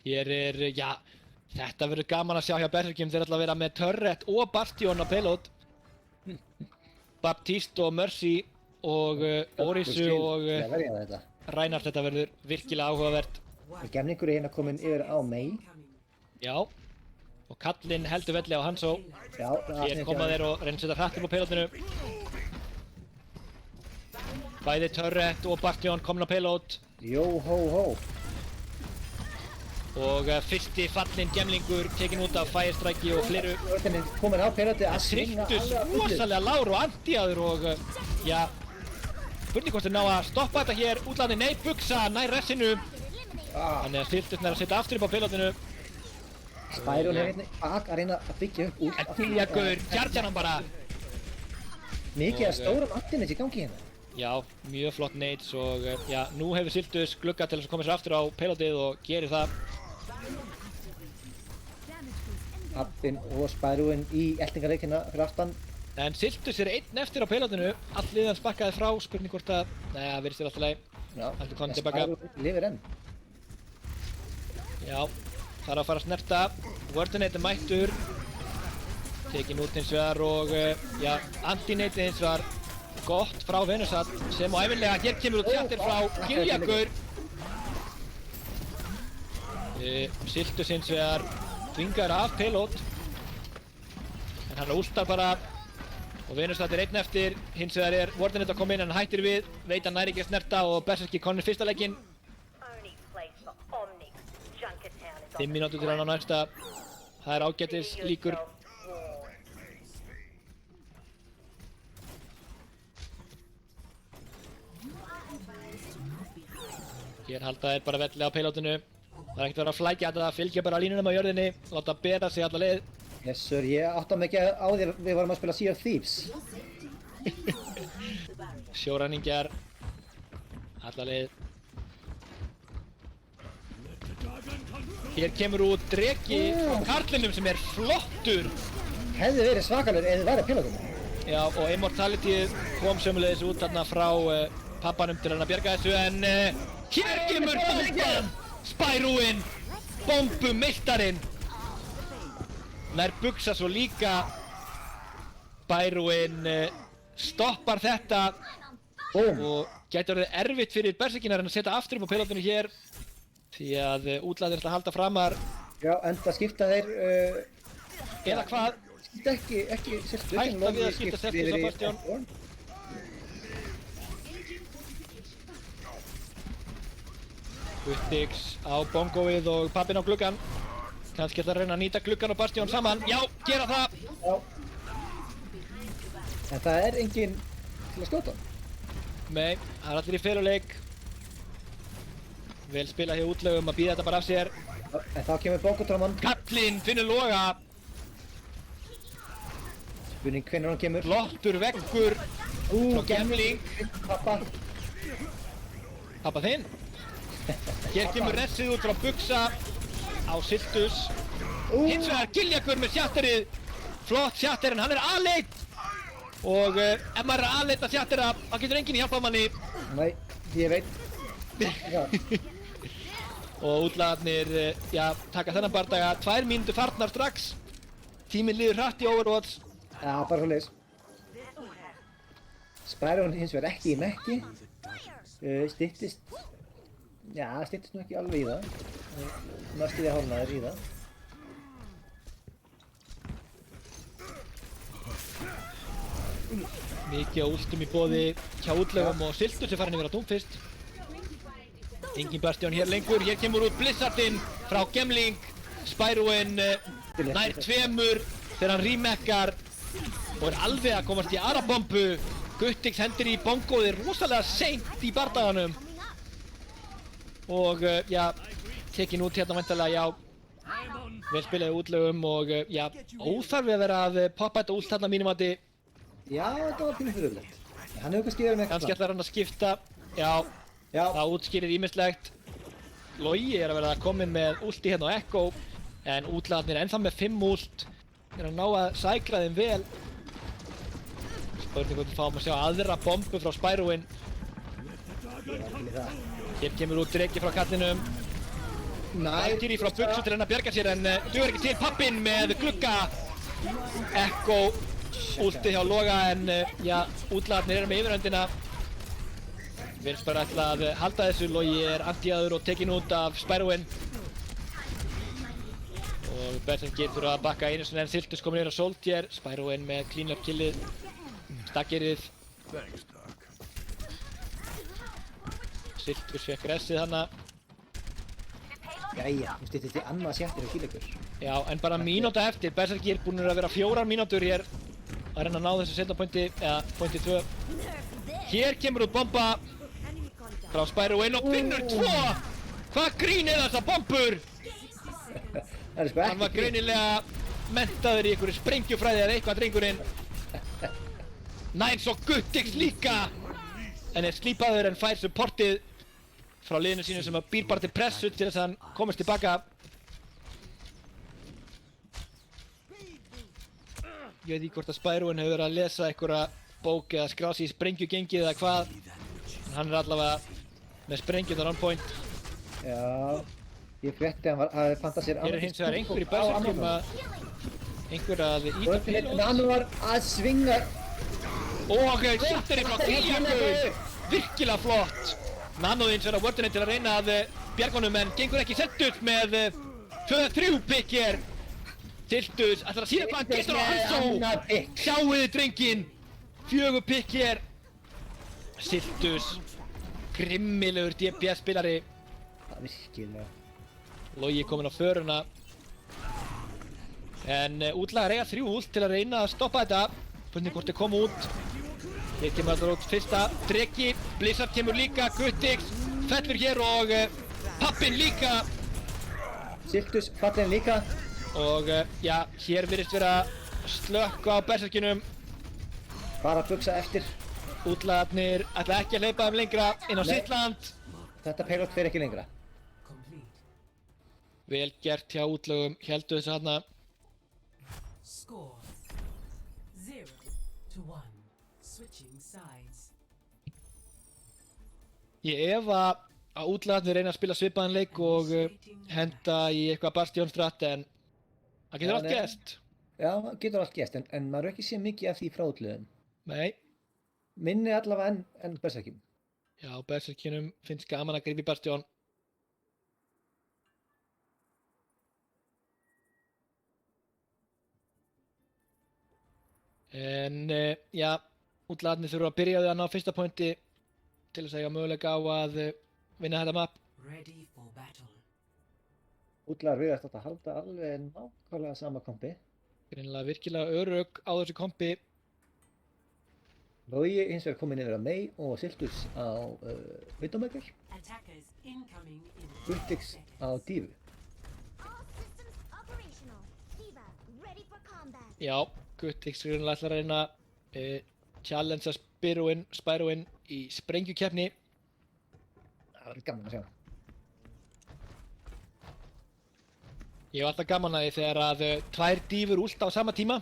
Hér er, já, þetta verður gaman að sjá hjá Berserkjum, þeir ætla að vera með Turret og Bastion á payload. Baptiste og Mercy og Orisu og Reinhardt, þetta verður virkilega áhugavert. Gemningur er hérna komin yfir á Mei. Já, og kallinn heldur velli á Hanzo. Já, hér koma þeir og reyna að setja hratt upp á payloadinu. Bæði Turret og Bastion komin á payload. Jó, hó, hó. Og fyrsti fallinn gemlingur tekinn út af Firestrike og fleiru. Komin á payloadi að svinga rosalega lágur og anti-aður og já, spurning hvort þeir ná að stoppa þetta hér. Útlandi, nei, buksa, nær ressinu. Þannig að Siltusn er að setja aftur upp á payloadinu. Spyron er hérna að reyna að byggja upp út. En Tíjagur, charger hann bara. Mikið að stórum antinnes í gangi hérna. Já, mjög flott nades og já, nú hefur Siltus gluggað til þess að koma sér aftur á payloadið og gerir það. Appin og Spyroin í eltingarleikina fyrir aftan. En Siltus er einn eftir á payloadinu, allir hann spakkaði frá, spurning hvort að, neða, virðist þér alltaf leið. Já, en Spyroin lifir enn. Já, það er að fara að snerta, Wordinate er mættur. Tekin út hins vegar og já, anti-nateið hins vegar gott frá Venusat sem á ævinlega. Hér kemur út Shatter frá Giljakur. Siltus hins vegar þvingar af payload. En hann últar bara og Venusat einn eftir. Hins vegar Wardenett að koma inn, hann hættir við, veit hann næri ekki að snerta og Berserkir kominn fyrsta leikinn. 5 mínútur til hann á næsta. Það er ágætis líkur. Hér halda þeir bara velli á payloadinu. Það er ekkert að vera að flækja þetta, fylgja bara línunum á jörðinni, láta bera sig alla leið. Yes sir, ég átta mig ekki á því við vorum að spila Sea of Thieves. Sjóræningjar alla leið. Hér kemur út dreki frá karlinum sem er flottur. Hefði verið svakalur ef þið væri að pílóðum. Já, og Immortalityð kom sömulegis út þarna frá pappanum til hann að bjarga þessu, en hér kemur bomban! Spyroinn, bombumeistarinn. Nær bugsa svo líka. Spyroinn stoppar þetta og gæti orðið erfitt fyrir Berserkina að setja aftur upp á payloadinu hér því að útlæðir ætla að halda framar. Já, enda skipta þeir Eða hvað? Skipta ekki Siltus. Hætta við að skipta Siltus á Bastion. Guttix á bongoið og pappinn á gluggan. Kannski ætla að reyna að nýta gluggan og Bastion saman. Já, gera það! Já. En það er enginn til að skjóta. Nei, það er allir í feluleik. Vel spila hér útlegum að býða þetta bara af sér. En þá kemur Bongotróman. Kallinn finnur loga. Spurning hvenær hann kemur. Flottur veggur frá Gemling. Pappa. Pappa þinn. Hér kemur ressið út frá Bugsa á Siltus. Hins vegar Giljakur með Shatterið. Flott Shatter, en hann er aleitt. Og ef maður er aleitt að Shattera, þá getur enginn hjálpað manni. Nei, ég veit. Já. Og útlagarnir, já, taka þennan bardaga. 2 mínútur farnar strax. Tíminn líður hratt í Overwatch. Já, bara svo leiðis. Spyroinn hins vegar ekki í mekki. Styttist. Já, styttist nú ekki alveg í það. Næstu því að hálnaðir í það. Mikið á últum í boði hjá útlegum og Siltus er farin yfir að Doomfist. Engin Bastion hér lengur. Hér kemur út Blizzardinn frá Gemling. Spyroinn nær 2 þegar hann remekkar og er alveg að komast í aðra bombu. Guttix hendir í bongoðið rosalega seint í bardaganum. Og já, tekin út hérna væntanlega, já. Vel spilaði útlegum og já, óþarfi að vera að poppa þetta út þarna mínum mati. Já, þetta var pínu fyrirlegt. Hann hefur kannski verið með Kannski ætlar hann að skipta. Já, það útskýrir ýmislegt. Logi er að vera komin með últi hérna á Echo, en útlagarnir er ennþá með 5 últ. Er að ná að sækra þeim vel. Spurning hvort við fáum að sjá aðra bombu frá Spyroinn. Hér kemur út dreki frá kallinum. Valkyrie frá Bugsu til hann að bjarga sér, en dugar ekki til. Pappinn með glugga. Echo últið hjá Loga, en já, útlagarnir eru með yfirhöndina. Virðist bara ætla að halda þessu. Logi er anti-aður og tekinn út af Spyroinn. Og Berserkir þurfa að bakka einu sinni, en Siltus komin yfir á Soldier. Spyroinn með clean up killið. Stakkerið. Siltus fekk ressið hana. Jæja, þú styttist í annað Shatter og Giljakur. Já, en bara mínúta eftir. Berserkir búin að vera 4 mínútur hér að reyna að ná þessu seinna pointi, eða pointi 2. Hér kemur út bomba frá Spyroinn og finnur 2! Hvað grín er þessar bombur? Hann var greinilega menntaður í einhverju sprengjufræði eða eitthvað, drengurinn. Nær svo Guttix líka! En er slípaður en fær supportið frá liðinu sínu sem býr bara til pressu til þess að hann komist tilbaka. Ég veit ekki hvort að Spyroinn hefur verið að lesa einhverja bók eða skrá sig í sprengjugengið eða hvað. En hann er allavega með sprengjunar on point. Já, ég frétti að hann hafi pantað sér Hér er hins vegar einhver í Berserkjum að einhver að íta payload. Nano var að svinga. Og settir í frá Giljagur. Virkilega flott. Nanoðins er á vörðinni til að reyna að bjarga honum en gengur ekki settur með 2-3 pikk hér. Siltus ætlar að sína hvað hann getur á Hanzo. Sjáuði drenginn. 4 pikk hér. Siltus. Grimmilegur DPS spilari. Það virkilega. Logi kominn á föruna. En útlagar eiga 3 ult til að reyna að stoppa þetta. Spurning hvort þið koma út. Hér kemur alltaf út fyrsta Dreki. Blizzard kemur líka. Guttix fellur hér og Pappin líka. Siltus fallin líka. Og já, hér virðist vera slökk á berserkinum. Bara að bugsa eftir. Útlagarnir ætla ekki að hleypa þeim lengra inn á sitt land. Þetta payload fer ekki lengra. Vel gert hjá útlögum, héldu þessu hana. Score 0-1. Switching sides. Ég efa að útlagarnir reyna að spila svipaðan leik og henda í eitthvað Bastion strat en það getur allt gerst. Já, það getur allt gerst en maður ekki sé mikið af því frá útlöðum. Nei. Minni allavega en Berserkjum. Já, Berserkjunum finnst gaman að grípa í Bastion. En já, útlagarnir þurfa að byrja á því að ná fyrsta pointi til þess að eiga möguleika á að vinna þetta map. Ready for battle. Útlagar virðast að halda alveg nákvæmlega sama kompi. Greinilega virkilega örugg á þessu kompi. Logi hins vegar kominn yfir á Mei og Siltus á Widowmaker. Attackers incoming in Guttix á Dífu. All systems operational. Diva, ready for combat. Já, Guttix greinilega ætlar að reyna challengea Spyroin í sprengjukeppni. Það var gaman að sjá. Ég hef alltaf gaman að því þegar að 2 dýfur últa á sama tíma.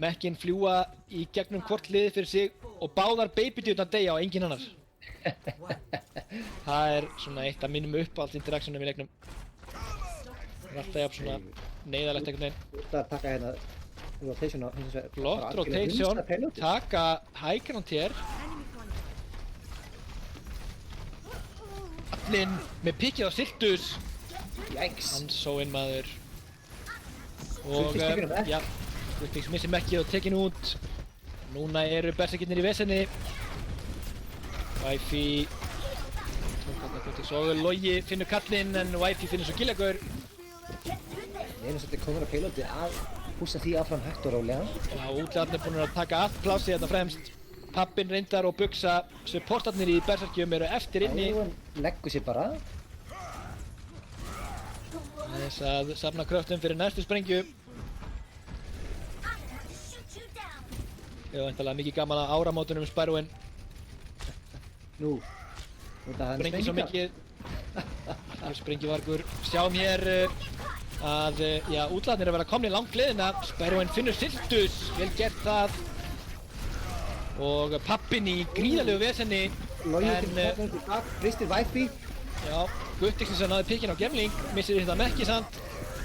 Mekkin fljúa í gegnum hvort liðið fyrir sig og báðar babydjurnar deyja og enginn annar. Það er svona eitt af mínum uppáhalds interaktionum í leiknum. Það er alltaf jafn svona neyðarlegt einhvern veginn. Þú ert að taka hérna rotation á hins vegar. Flott rotation, taka high ground hér. Allinn með pikkið á Siltus. Jæks. Hansóinn maður. Og já, Guttix missir mekkið og tekin út. Núna eru berserkirnir í vesenni. Wifi og Logi finnur kallinn en Wifi finnur svo Giljagur. Einu svolítið komur að payloadi að húsa því áfram hægt og rólega. Já, útlagarnir er búin að taka allt plásið hérna fremst. Pappin reyndar og Bugsa, supportarnir í berserkjum eru eftir inni. Leggur sér bara. Þess að safna kröftum fyrir næstu sprengju. Ég var væntanlega mikið gaman að áramótunum Spyroin. Nú það er Sprengið svo mikið. Sprengjuvargur. Sjáum hér að já, útlagarnir er að vera komnir langt leiðina. Spyroin finnur Siltus, vel gert það. Og Pappin í gríðarlegu vesenni. Logi til bak, fristir Wifi. Já, Guttix sem náði pikkinn á Gemling, missir þetta mekki samt.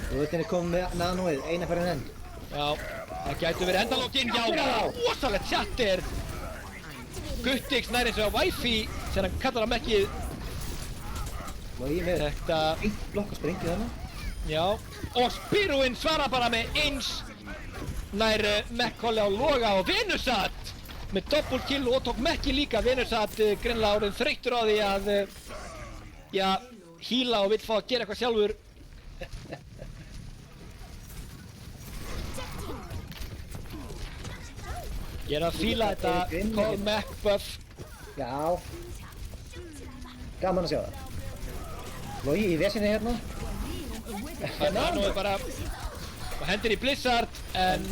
Og þetta er komið með nanoið, eina fyrir enn. Já, það gætu verið endalókin. Já, rosalegt shatter. Guttix næri eins og á Wifi sem hann kallar á mekkið. Logi með Þetta, einn blokk að sprengja þarna. já, og Spyroin svarar bara með eins. Nær Mekk-Kolli á Loga og Venusat með double kill og tók mekki líka. Venusat greinilega orðinn þreyttur á því að já, heala og vill fá að gera eitthvað sjálfur. Ég er að fíla þetta Call Mekk buff. Já. Gaman að sjá það. Logi í vesinni hérna. Nano er bara og hendir í Blizzard en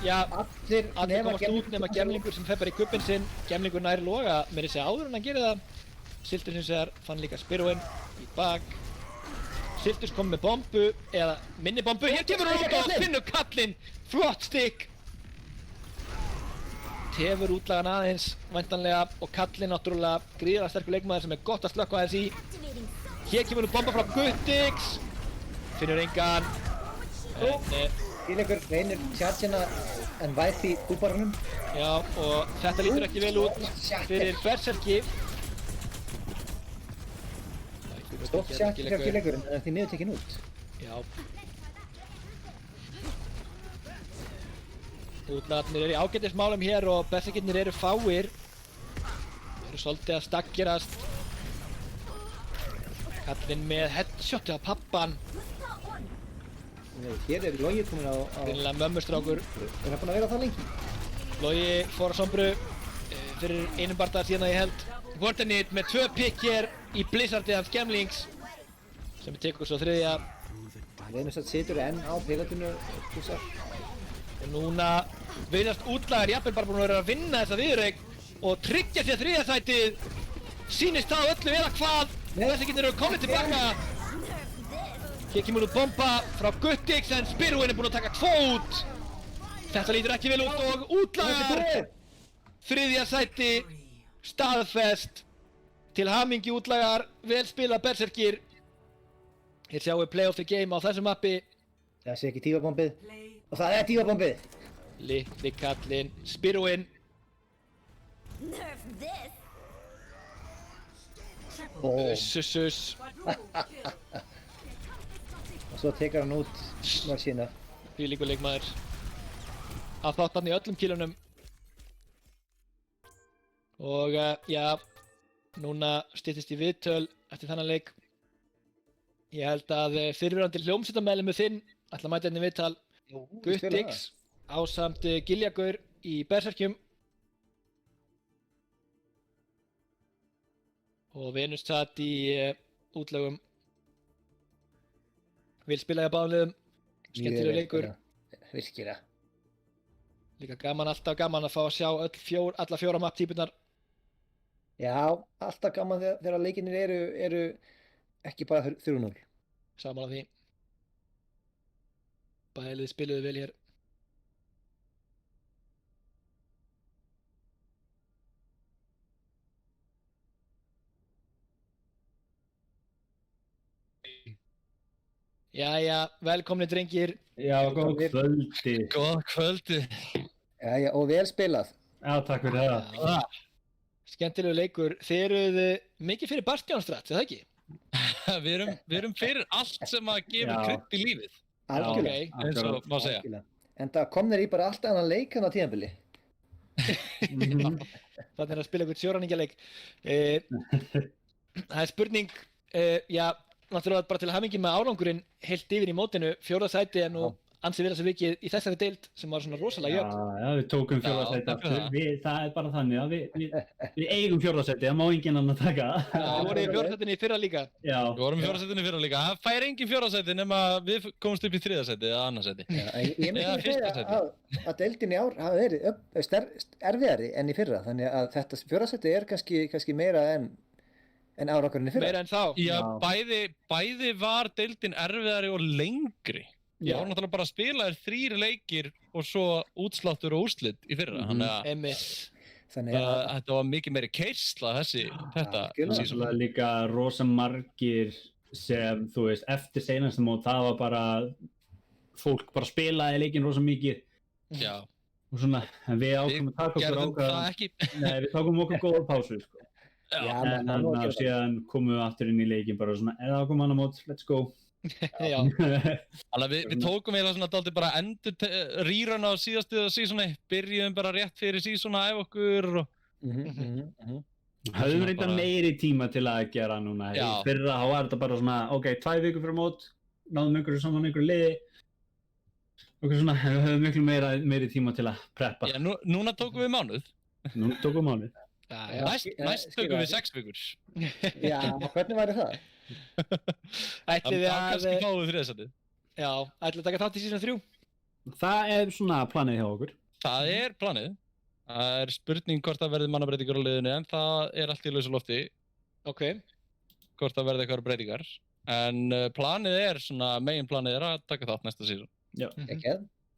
já, allir komast út nema Gemlingur sem fer bara í kubbinn sinn. Gemlingur nær Loga með þessi áður en hann gerir það. Siltus hins vegar fann líka Spyroin í bak. Siltus kom með bombu eða minni bombu. Hér kemur hún út og finnur kallinn. Flott stikk. Tefur útlagan aðeins væntanlega og kallinn náttúrulega gríðarlega sterkur leikmaður sem er gott að slökkva aðeins í. Hér kemur hún bomba frá Guttix. Finnur engan. En Fíleikur reynir chargina en væpi búbarunum. Já, og þetta lítur ekki vel út fyrir Berserki. Stótt sjart hjá fíleikurinn en því miður tekinn út. Já. Útlagarnir eru í ágætismálum hér og Berserkirnir eru fáir. Eru svolítið að stakkerast. Kallinn með headshoti á pappan. Hér er Logi komin á... Greinilega mömmustrákur. Er hann búinn að vera það lengi? Logi fór á sombru fyrir einum bardagar síðan að ég held. Vortenit með 2 pikk hér í Blizzardi hans Gemlings sem tekur svo þriðja. Venustad situr enn á pelotinu húsar. Og núna virðast útlagar jafnvel bara búin að vera að vinna þessa viðureign og tryggja sér þriðja sætið. Sýnist það á öllu eða hvað. Berserkirnir eru komið tilbaka. Hér kemur út bomba frá Guttix en Spyrwin er búinn að taka 2 út. Þetta lítur ekki vel út og útlagar. Þriðja sæti staðfest. Til hamingju útlagar, vel spilað Berserkir. Hér sjáum við play of the game á þessu mappi. Það sé ekki tífabombið. Og það er tífabombið. Litli kallinn Spyrwin. Uss. Og svo tekur hann út sína. Þvílíkur leikmaður. Að þátt hann í öllum kílunum. Og já, núna styttist í viðtöl eftir þennan leik. Ég held að fyrrverandi hljómsveitarmeðlimur þinn ætla að mæta henni viðtal. Guttix ásamt Giljagaur í Berserkjum. Og Venustad í útlögum. Vil spilaði á báðum liðum. Skemmtilegur leikur. Virkilega. Líka alltaf gaman að fá að sjá alla 4 map-típunar. Já, alltaf gaman þegar leikinnir eru ekki bara 3-0. Sammála því. Bæði lið spiluðu vel hér. Jæja, velkomni drengir. Já, góð kvöldi. Góð kvöldi. Jæja, og vel spilað. Já, takk fyrir það. Skemmtilegu leikur. Þið eruð mikið fyrir Bastionstrat, er það ekki? Við erum fyrir allt sem að gefa krydd í lífið. Algjörlega. Eins og má segja. Algjörlega. En það kom þér í bara allt annan leik en á tímabili. Þannig að spila einhvern sjóræningaleik. Það er spurning, já, náttúrulega bara til hamingju með árangurinn heilt yfir í mótinu. 4. sæti er nú ansi vel að sér vikið í þessari deild sem var svona rosalega jöfn. Já, við tókum 4. sæti aftur. Það er bara þannig að við eigum 4. sæti, það má enginn annar taka. Já, við vorum í 4. sætinu í fyrra líka. Já. Við vorum í 4. sætinu í fyrra líka. Það fær engin 4. sæti nema við komumst upp í 3. sæti eða 2. sæti. Já, ég myndi að segja að deildin í ár hafa verið erfiðari enn í fyrra, þannig að þetta 4. sæti er kannski meira en árangurinn í fyrra. Meira en þá. Já, bæði var deildin erfiðari og lengri. Það var náttúrulega bara að spila 3 leikir og svo útsláttur og úrslit í fyrra, þannig að þetta var mikið meiri keyrsla þetta sísón. Líka rosa margir sem, þú veist, eftir seinasta mót, það var bara, fólk bara spilaði leikinn rosa mikið. Já. Og svona, en við ákvæmum að taka okkur það ekki. Nei, við tókum okkur góða pásu, sko. Já. En síðan komum við aftur inn í leikinn bara svona, eða ákvæmum annar mót, let's go. Já. Alveg við tókum eiginlega svona dálítið bara rerun á síðastu sísoni, byrjuðum bara rétt fyrir sísona að æfa okkur og höfum reyndar meiri tíma til að gera núna. Í fyrra þá var þetta bara svona, ok, 2 vikur fyrir mót, náðum saman einhverju liði og svona, við höfum miklu meiri tíma til að preppa. Já, núna tókum við mánuð. Núna tókum við mánuð. Næst tökum við 6 vikur. Já, hvernig væri það? Ætlið þið að... kannski fáum við 3. sætið. Já, ætlið að taka þátt í season 3? Það er svona planið hjá okkur. Það er planið. Það er spurning hvort það verði mannabreitingar á liðinu, en það er allt í lausu lofti. Ok. Hvort það verði eitthvað breytingar. En planið er svona, meginplanið er að taka þátt næsta season. Já.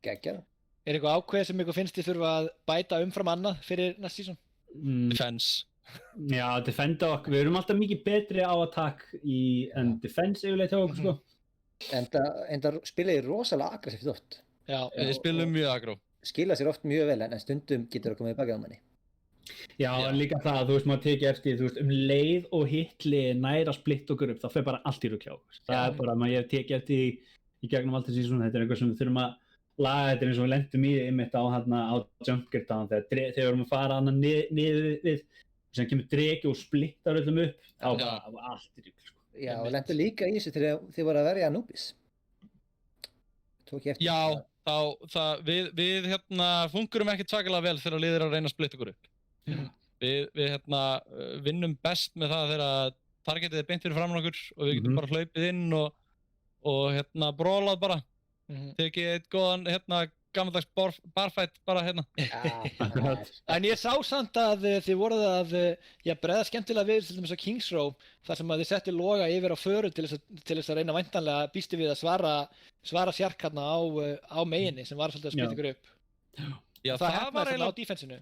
Geggjað. Er eitthvað ákveð sem ykkur finnst þið þurfa að bæta umfram annað fyrir næsta season? Defense. Já, defenda okkur, við erum alltaf mikið betri á attack en defense yfirleitt hjá okkur, sko. En það spilaði rosalega aggressíft oft. Við spilum mjög agró. Skila sér oft mjög vel en stundum getur það komið í bakið á manni. Já, en líka það, þú veist, maður tekið eftir, þú veist, leið og hitli næra splitt okkur upp, þá fer bara allt í rugl hjá okkur. Það bara, maður tekið eftir í gegnum allt þessi svona, þetta eitthvað sem við þurfum að laga, þetta eins og við lendum í einmitt á jumpgertaðan, þegar við erum að fara hana niður við, sem kemur dreki og splittar öllum upp, þá bara allt í rugl, sko. Já, og lendum líka í þessu þegar þið voru að verja Anubis. Tók ég eftir. Já, við fungurum ekkert svakalega vel þegar liðir að reyna að splitta okkur upp. Við vinnum best með það þegar targetið beint fyrir framan okkur og við getum bara hlaupið inn og brólað bara. Tekið eitt góðan gammaldags barfight bara En ég sá samt að þið voruð að bregða skemmtilega við til dæmis á Kings Row þar sem að þið settu loga yfir á föru til þess að reyna væntanlega býstu við að svara sjark á meginni sem var svolítið að spila ykkur upp. Já, það hefnaði svona á defensinu.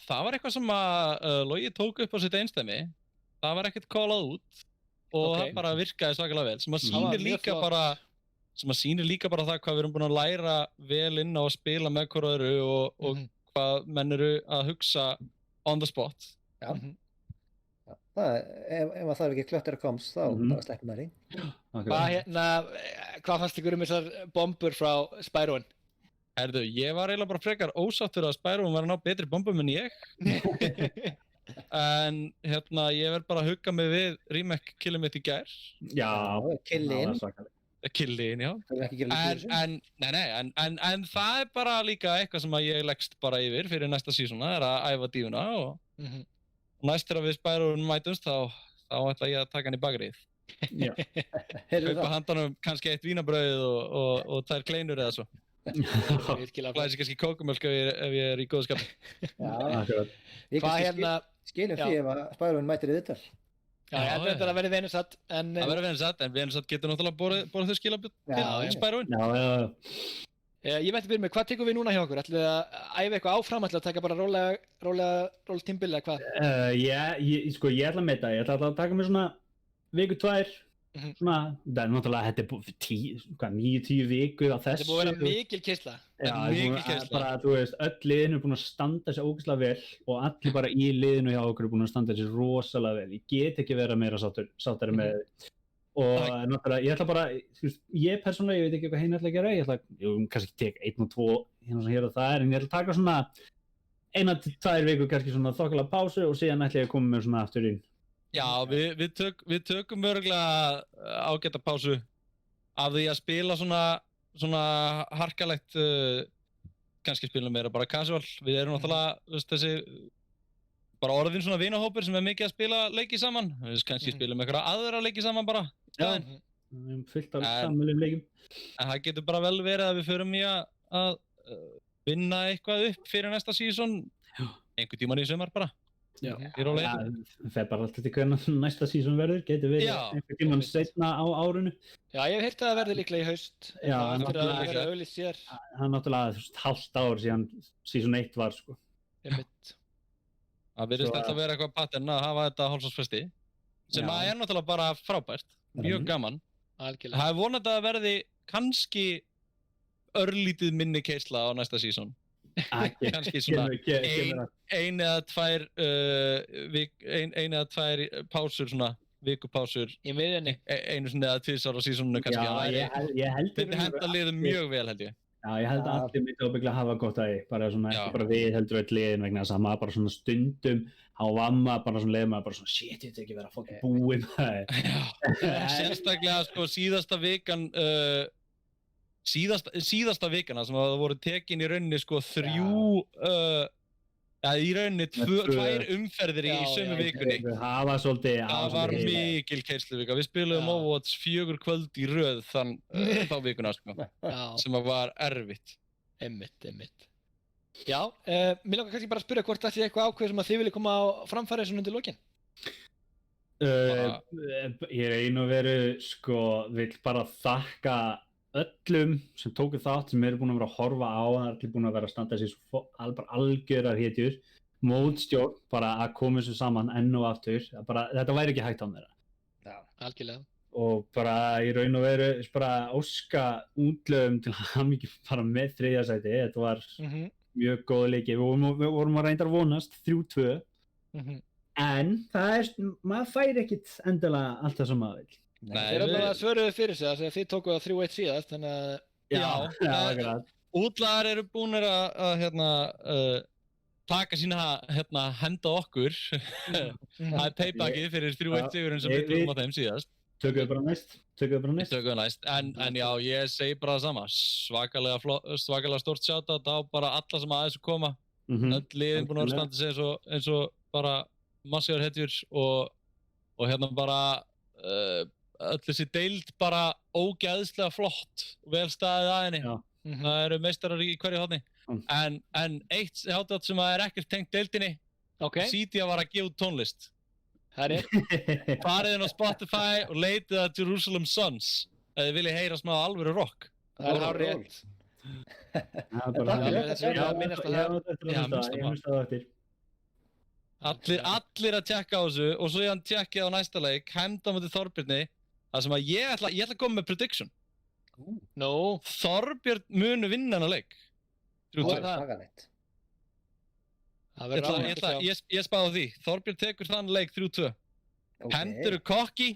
Það var eitthvað sem að Logi tók upp á sitt einstæmi. Það var ekkert callað út og það bara virkaði svakalega vel sem að sýnir líka bara það hvað við erum búin að læra vel inn á að spila með hver öðru og hvað menn eru að hugsa on the spot. Já. Ef það er ekki klöttir að komst þá bara sleppum maður í. Hvað fannst ykkur þessar bombur frá Spyroen? Herðu, ég var eiginlega bara frekar ósáttur að Spyroen var að ná betri bombum en ég. En ég verð bara að hugga mig við remake killið mitt í gær. Já, killin. Killin, já. En það er bara líka eitthvað sem að ég leggst bara yfir fyrir næsta season, það er að æfa dífuna og næst þegar við Spyroen mætumst þá ætla ég að taka hann í bakrið. Kaupa handanum kannski eitt vínabrauð og tvær kleinur eða svo. Glæsi kannski kókumjólk ef ég er í góðu skapi. Skilum því ef að Spyroen mætir í viðtal. Já, ég held að verði Venusat en Venusat getur náttúrulega borðið þau skilabjörn til Spyroen. Ég veit byrjum með, hvað tekum við núna hjá okkur? Ætlum við að æfa eitthvað áfram, ætlum við að taka bara rólega tímbil eða hvað? Ég ætla að meta, ég ætla að taka mig svona viku, 2 svona, það er náttúrulega, þetta er 9-10 vikur á þessu. Þetta er búið að vera mikil keisla. Já, bara, þú veist, öll liðin er búin að standa sér ógeðslega vel og allir bara í liðinu hjá okkur er búin að standa sér rosalega vel. Ég get ekki vera meira sáttari með og náttúrulega, ég ætla bara, þú veist, ég persónulega, ég veit ekki hvað hinn ætla að gera, ég ætla, kannski tek 1 og 2 hér og það en ég ætla að taka svona 1-2 vikur kannski svona þokkalega pásu og síðan ætla ég að koma með svona aftur inn. Já, við tökum örgulega ágæta pásu af því að spila svona harkalegt, kannski spilum meira bara casual. Við erum náttúrulega þessi bara orðin svona vinahópur sem er mikið að spila leiki saman. Við kannski spilum einhverja aðra leiki saman bara. Já, fullt af sammeilum leikum. En það getur bara vel verið að við förum í að vinna eitthvað upp fyrir næsta season einhver tíman í sumar bara. Já, það fer bara alltaf til hvernig næsta season verður, getur verið einhver tímann seinna á árinu. Já, ég hef heyrt að það verður líklega í haust. Já, það er auglýst sér. Það er náttúrulega hálft ár síðan season 1 var, sko. Það virðist alltaf vera eitthvað pattern að hafa þetta hálfsársfresti, sem að er náttúrulega bara frábært, mjög gaman. Það er vonandi að verði kannski örlítið minni keisla á næsta season. Kannski svona ein eða tvær pásur svona vikupásur í miðjunni einu svona eða 2 ára á seasoninu kannski. Ég held þetta henda liðum mjög vel held ég. Já, ég held að allir myndi ábygglega hafa gott að því, bara svona ekki bara við heldur öll liðin vegna þess að maður bara svona stundum á vamma bara svona leið maður bara svona shit, ég veit ekki vera að fokkin búinn sérstaklega sko síðasta vikan síðasta vikana sem það voru tekin í rauninni sko 3 í rauninni 2 umferðir í sömu vikunni. Það var mikil keysluvika. Við spilum Overwatch 4 kvöld í röð þá vikuna sko, sem var erfitt. Einmitt. Já, mér langar kannski bara að spyrja hvort það sé eitthvað ákveð sem að þið viljið koma á framfæri svona undir lokin. Ég einu veru sko, vill bara þakka öllum sem tóku þátt sem eru búin að vera að horfa á, það er allir búin að vera að standa sér svo algjörar hetjur, mótstjórn bara að koma þessu saman enn og aftur, bara, þetta væri ekki hægt án þeirra. Já, algjörlega. og bara í raun og veru bara óska útlöfum til hamingju bara með 3. sæti. Þetta var mjög góð leiki. Við vorum að reyndar vonast 3-2 en maður fær ekkit endilega allt það sem maður vill. Þeir alveg svöruðu fyrir sig að þið tókuð á 3-1 síðast, þannig að... Já, útlagar eru búnir að taka sína henda okkur. Það er paybackið fyrir 3-1 sigurinn sem við tókum á þeim síðast. Tökum við bara næst. Tökum við næst. En já, ég segi bara það sama. Svakalega stórt shoutout á bara alla sem að þessu koma. Öll liðin búin að vera standa sig eins og bara massívar hetjur og bara öll þessi deild bara ógeðslega flott og vel staðið að henni. Það eru meistarar í hverju horni. En eitt shoutout sem er ekkert tengt deildinni, Cydia var að gefa út tónlist. Það er farið inn á Spotify og leitið að Jerusalem Sons ef þið viljið heyra smá alvöru rock. Það er hárrétt. Allir að tjekka á þessu og svo ég tjekkið á næsta leik Hemda mútið Þorbjörni þar sem að ég ætla að koma með prediction. Þorbjörn munu vinna hennar leik. Ég spáði á því. Þorbjörn tekur þann leik 3-2. Hemd eru kokki.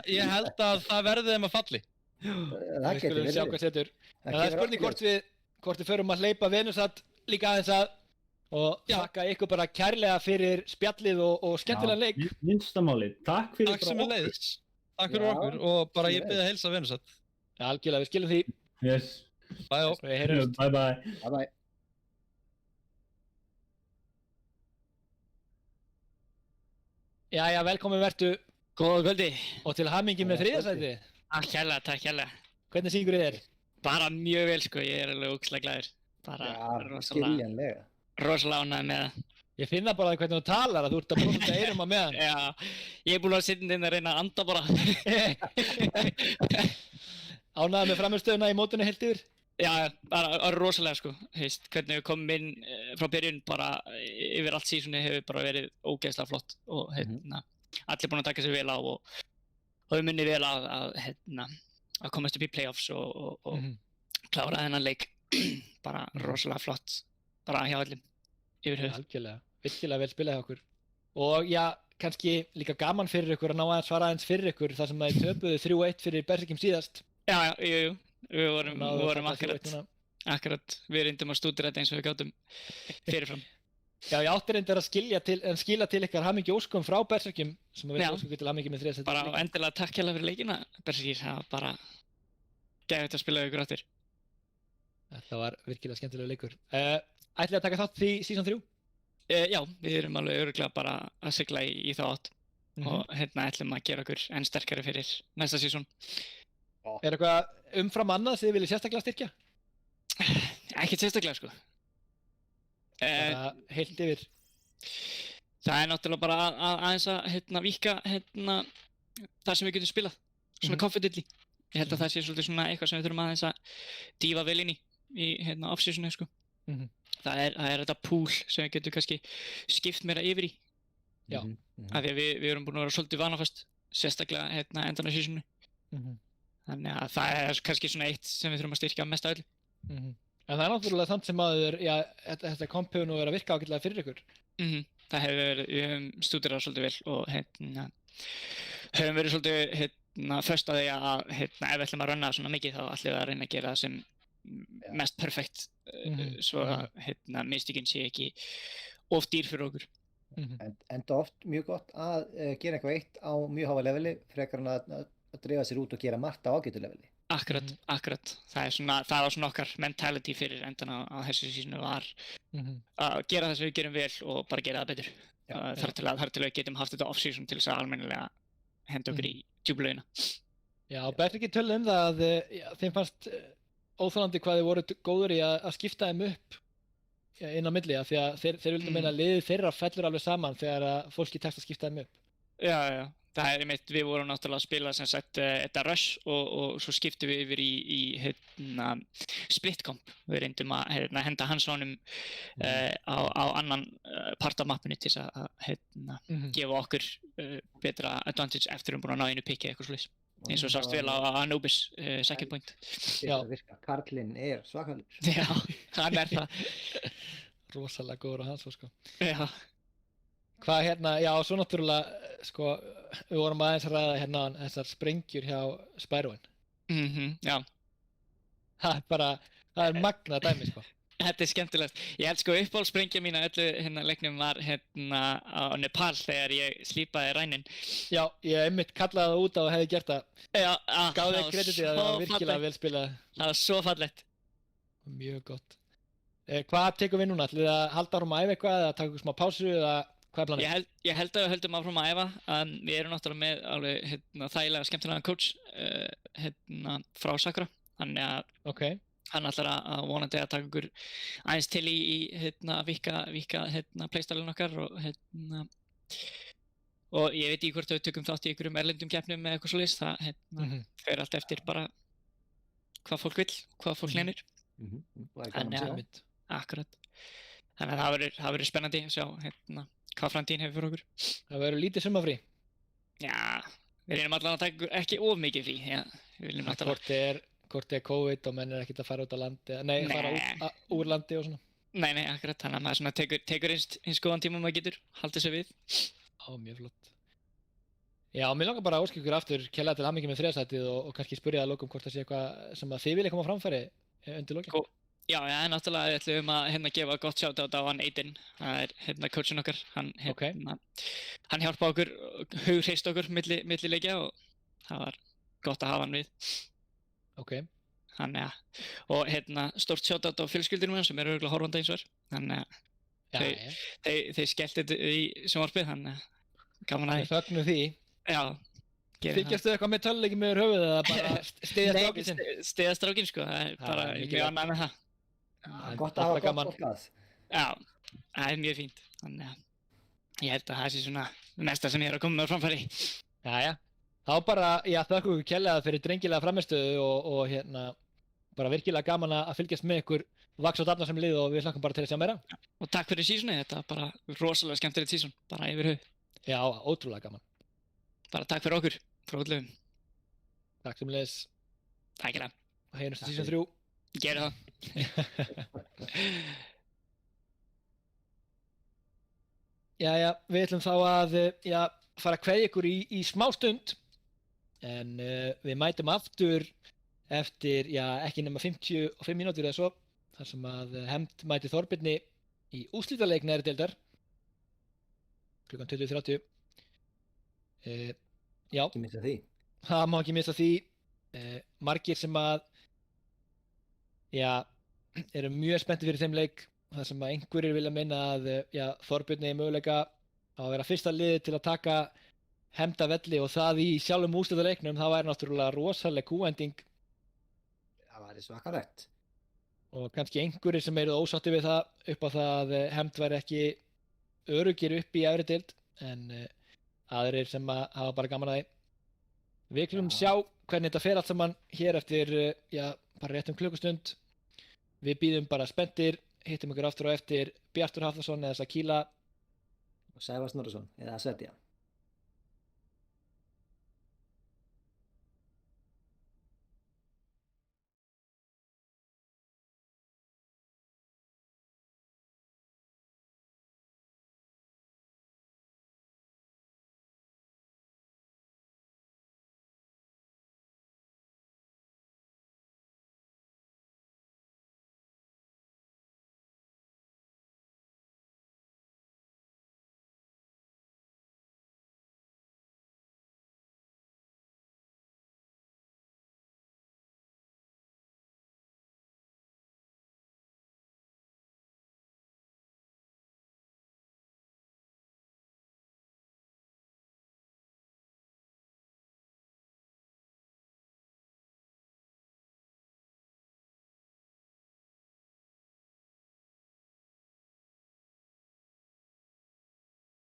Ég held að það verði þeim að falli. Við skulum sjá hvað setur. Það er spurning hvort við förum að hleypa Venusat líka aðeins að og þakka ykkur bara kærlega fyrir spjallið og skemmtilega leik. Minnstamáli. Takk fyrir okkur. Takk fyrir okkur og bara ég bið að heilsa Venusat. Algjörlega, við skilum því. Yes. Bye. Jæja, velkomin vertu. Góða kvöldi. Og til hamingju með 3. sæti. Takk hérlega. Hvernig syngur þér? Bara mjög vel sko, ég er alveg ógeðslega glaður. Bara skiljanlega. Rosalega ánægður með það. Ég finna bara hvernig þú talar að þú ert að brúta eyrum á meðan. Já, ég er búin að sitja inn að reyna að anda bara. Ánægður með frammistöðuna í mótunni heilt yfir? Já, bara rosalega sko, heist, hvernig við komum inn frá byrjun bara yfir allt sísunni hefur bara verið ógeðslega flott og allir búin að taka sér vel á og við munni vel að komast upp í playoffs og klára þennan leik. Bara rosalega flott, bara hjá öllum yfir höfuð. Algjörlega, virkilega vel spilað hjá okkur. Og já, kannski líka gaman fyrir ykkur að ná að svara aðeins fyrir ykkur þar sem að þið töpuðu 3-1 fyrir Berserkjum síðast. Já, jú. Við vorum akkurat, við reyndum að stúdera þetta eins og við gátum fyrirfram. Já, ég átti reyndar að skila til ykkar hamingju óskum frá Berserkjum sem að við óskum til hamingju með 3. sæti. Bara endilega takk hérlega fyrir leikina, Berserkir, það var bara geðvægt að spila ykkur áttir. Þetta var virkilega skemmtilega leikur. Ætlið að taka þátt því season 3? Já, við erum alveg örugglega bara að sigla í þá átt og ætlum að gera okkur enn sterkari fyrir næsta season. Er eitthvað umfram annað sem þið viljið sérstaklega styrkja? Ekkert sérstaklega sko. Bara heilt yfir? Það er náttúrulega bara aðeins að víkka það sem við getum spilað. Svona confidently. Ég held að það sé svolítið svona eitthvað sem við þurfum aðeins að dýfa vel inn í off-seasonu sko. Það er þetta pool sem við getum kannski skipt meira yfir í. Já. Af því að við erum búin að vera svolítið vanafast, sérstaklega endan á seasonu. Þannig að það er kannski svona eitt sem við þurfum að styrkja mest af öllu. En það er náttúrulega þannig sem að þetta komp hefur nú verið að virka ágætlega fyrir ykkur. Það hefur verið, við höfum stúderað svolítið vel og höfum verið svolítið föst á því að ef við ætlum að runna svona mikið þá ætlum við að reyna að gera það sem mest perfekt svo að mistökin sé ekki of dýr fyrir okkur. Enda oft mjög gott að gera eitthvað eitt á mjög háa leveli frekar en að dreifa sér út og gera margt á ágætu leveli. Akkurat. Það var svona okkar mentality fyrir endan á þessu sísonu var að gera það sem við gerum vel og bara gera það betur. Þar til að við getum haft þetta off-season til þess að almennilega henda okkur í djúpulaugina. Já, Berserkir töluðu um það að þeim fannst óþolandi hvað þið voru góður í að skipta þeim upp inn á milli því að þeir vildu meina að liðið þeirra fellur alveg saman þegar að fólki tekst að skipta þeim upp. Já. það einmitt, við vorum náttúrulega að spila sem sagt þetta rush og svo skiptum við yfir í split comp. Við reyndum að henda hans honum á annan part af mappinu til að gefa okkur betra advantage eftir búin að ná einu pikki eitthvað svoleiðis. Eins og sást vel á Anubis second point. Já. Karlinn svakalur. Já, hann það. Rosalega góður á hans sko. Já. Hvað já, svo náttúrulega, sko, við vorum aðeins að ræða þessar sprengjur hjá Spyroin. Já. Það magnað dæmi, sko. Þetta skemmtilegt. Ég held sko uppáhaldssprengja mín á öllu leiknum var á Nepal þegar ég slípaði rænin. Já, ég einmitt kallaði það út á og hefði gert það. Já, gáði kreditið að það var virkilega vel spilað. Það var svo fallegt. Mjög gott. Hvað tekum við núna? Ætlum við að halda áfram að æfa eitthvað eða taka smá pásu eða hvað er planið? Ég held að við höldum áfram að æfa. Við erum náttúrulega með alveg þægilega skemmtilegan coach frá Sakura. Þannig að hann ætlar að vonandi að taka okkur aðeins til í vika playstylinn okkar og ég veit ekki hvort við tökum þátt í einhverjum erlendum keppnum eða eitthvað svoleiðis. Það fer allt eftir bara hvað fólk vill, hvað fólk nennir. Akkurat. Þannig að það verður spennandi að sjá hvað framtíðin hefur fyrir okkur. Það verður lítið sumarfrí. Já, við reynum allavega að taka okkur ekki of mikið frí. Já, við viljum náttúrulega hvort COVID og menn ekkert að fara út á landi, fara úr landi og svona. Nei, akkurat, þannig að maður svona tekur eins góðan tíma maður getur, haldið sér við. Mjög flott. Já, mér langar bara að óska ykkur aftur kærlega til hamingju með þriðasætið og kannski spyrja að lokum hvort það sé eitthvað sem að þið viljið koma á framfæri undir lokin. Já, náttúrulega við ætlum að gefa gott shoutout á hann Aiden, það er coachin okkar, hann hjálpa okkur, hughreysti okkur milli leikja og það var gott að hafa hann við. Þannig og stórt shoutout á fjölskyldunum hans sem örugglega horfandi eins og þannig að þeir skelltu í sjónvarpið, þannig að gaman að því. Fögnum því. Já. Fylgjastu eitthvað með töluleikjum með höfuð eða bara styðja strákinn sinn? Nei, styðja strákinn sko, það bara mjög annað með það. Gott að hafa gott fólk. Já, það mjög fínt, þannig að ég held að það sé svona mesta sem ég að koma með framfæri. Jæja. Þá bara, þakka ykkur kærlega fyrir drengilega frammistöðu og bara virkilega gaman að fylgjast með ykkur vaxa og dafna sem lið og við hlakkum bara til að sjá meira. Og takk fyrir seasonið, þetta var bara rosalega skemmtilegt season, bara yfir höfuð. Já, ótrúlega gaman. Bara takk fyrir okkur, frá öllum. Takk sem leiðis. Takk fyrir það. Og heyrjumst í season 3. Gerðu það. Jæja, við ætlum þá að fara að kveðja ykkur í smá stund. En við mætum aftur eftir, ekki nema 55 mínútur eða svo, þar sem að Hemd mæti Þorbirni í úrslitaleik neðri deildar klukkan 20:30. Já, ekki missa því. Það má ekki missa því. Margir sem að eru mjög spenntir fyrir þeim leik, þar sem að einhverjir vilja meina að Þorbirni er möguleika á að vera fyrsta liðið til að taka Hemd af velli og það í sjálfum úrslitaleiknum, það væri náttúrulega rosaleg kúending. Það væri svakalegt. Og kannski einhverjir sem eru ósátti við það upp á það að Hemd væri ekki öruggir upp í efri deild, en aðrir sem hafa bara gaman að því. Við skulum sjá hvernig þetta fer allt saman hér eftir bara rétt klukkustund. Við bíðum bara spenntir, hittum ykkur aftur á eftir Bjartur Hafþórsson eða Sakila og Sævar Snorrason eða Svetja.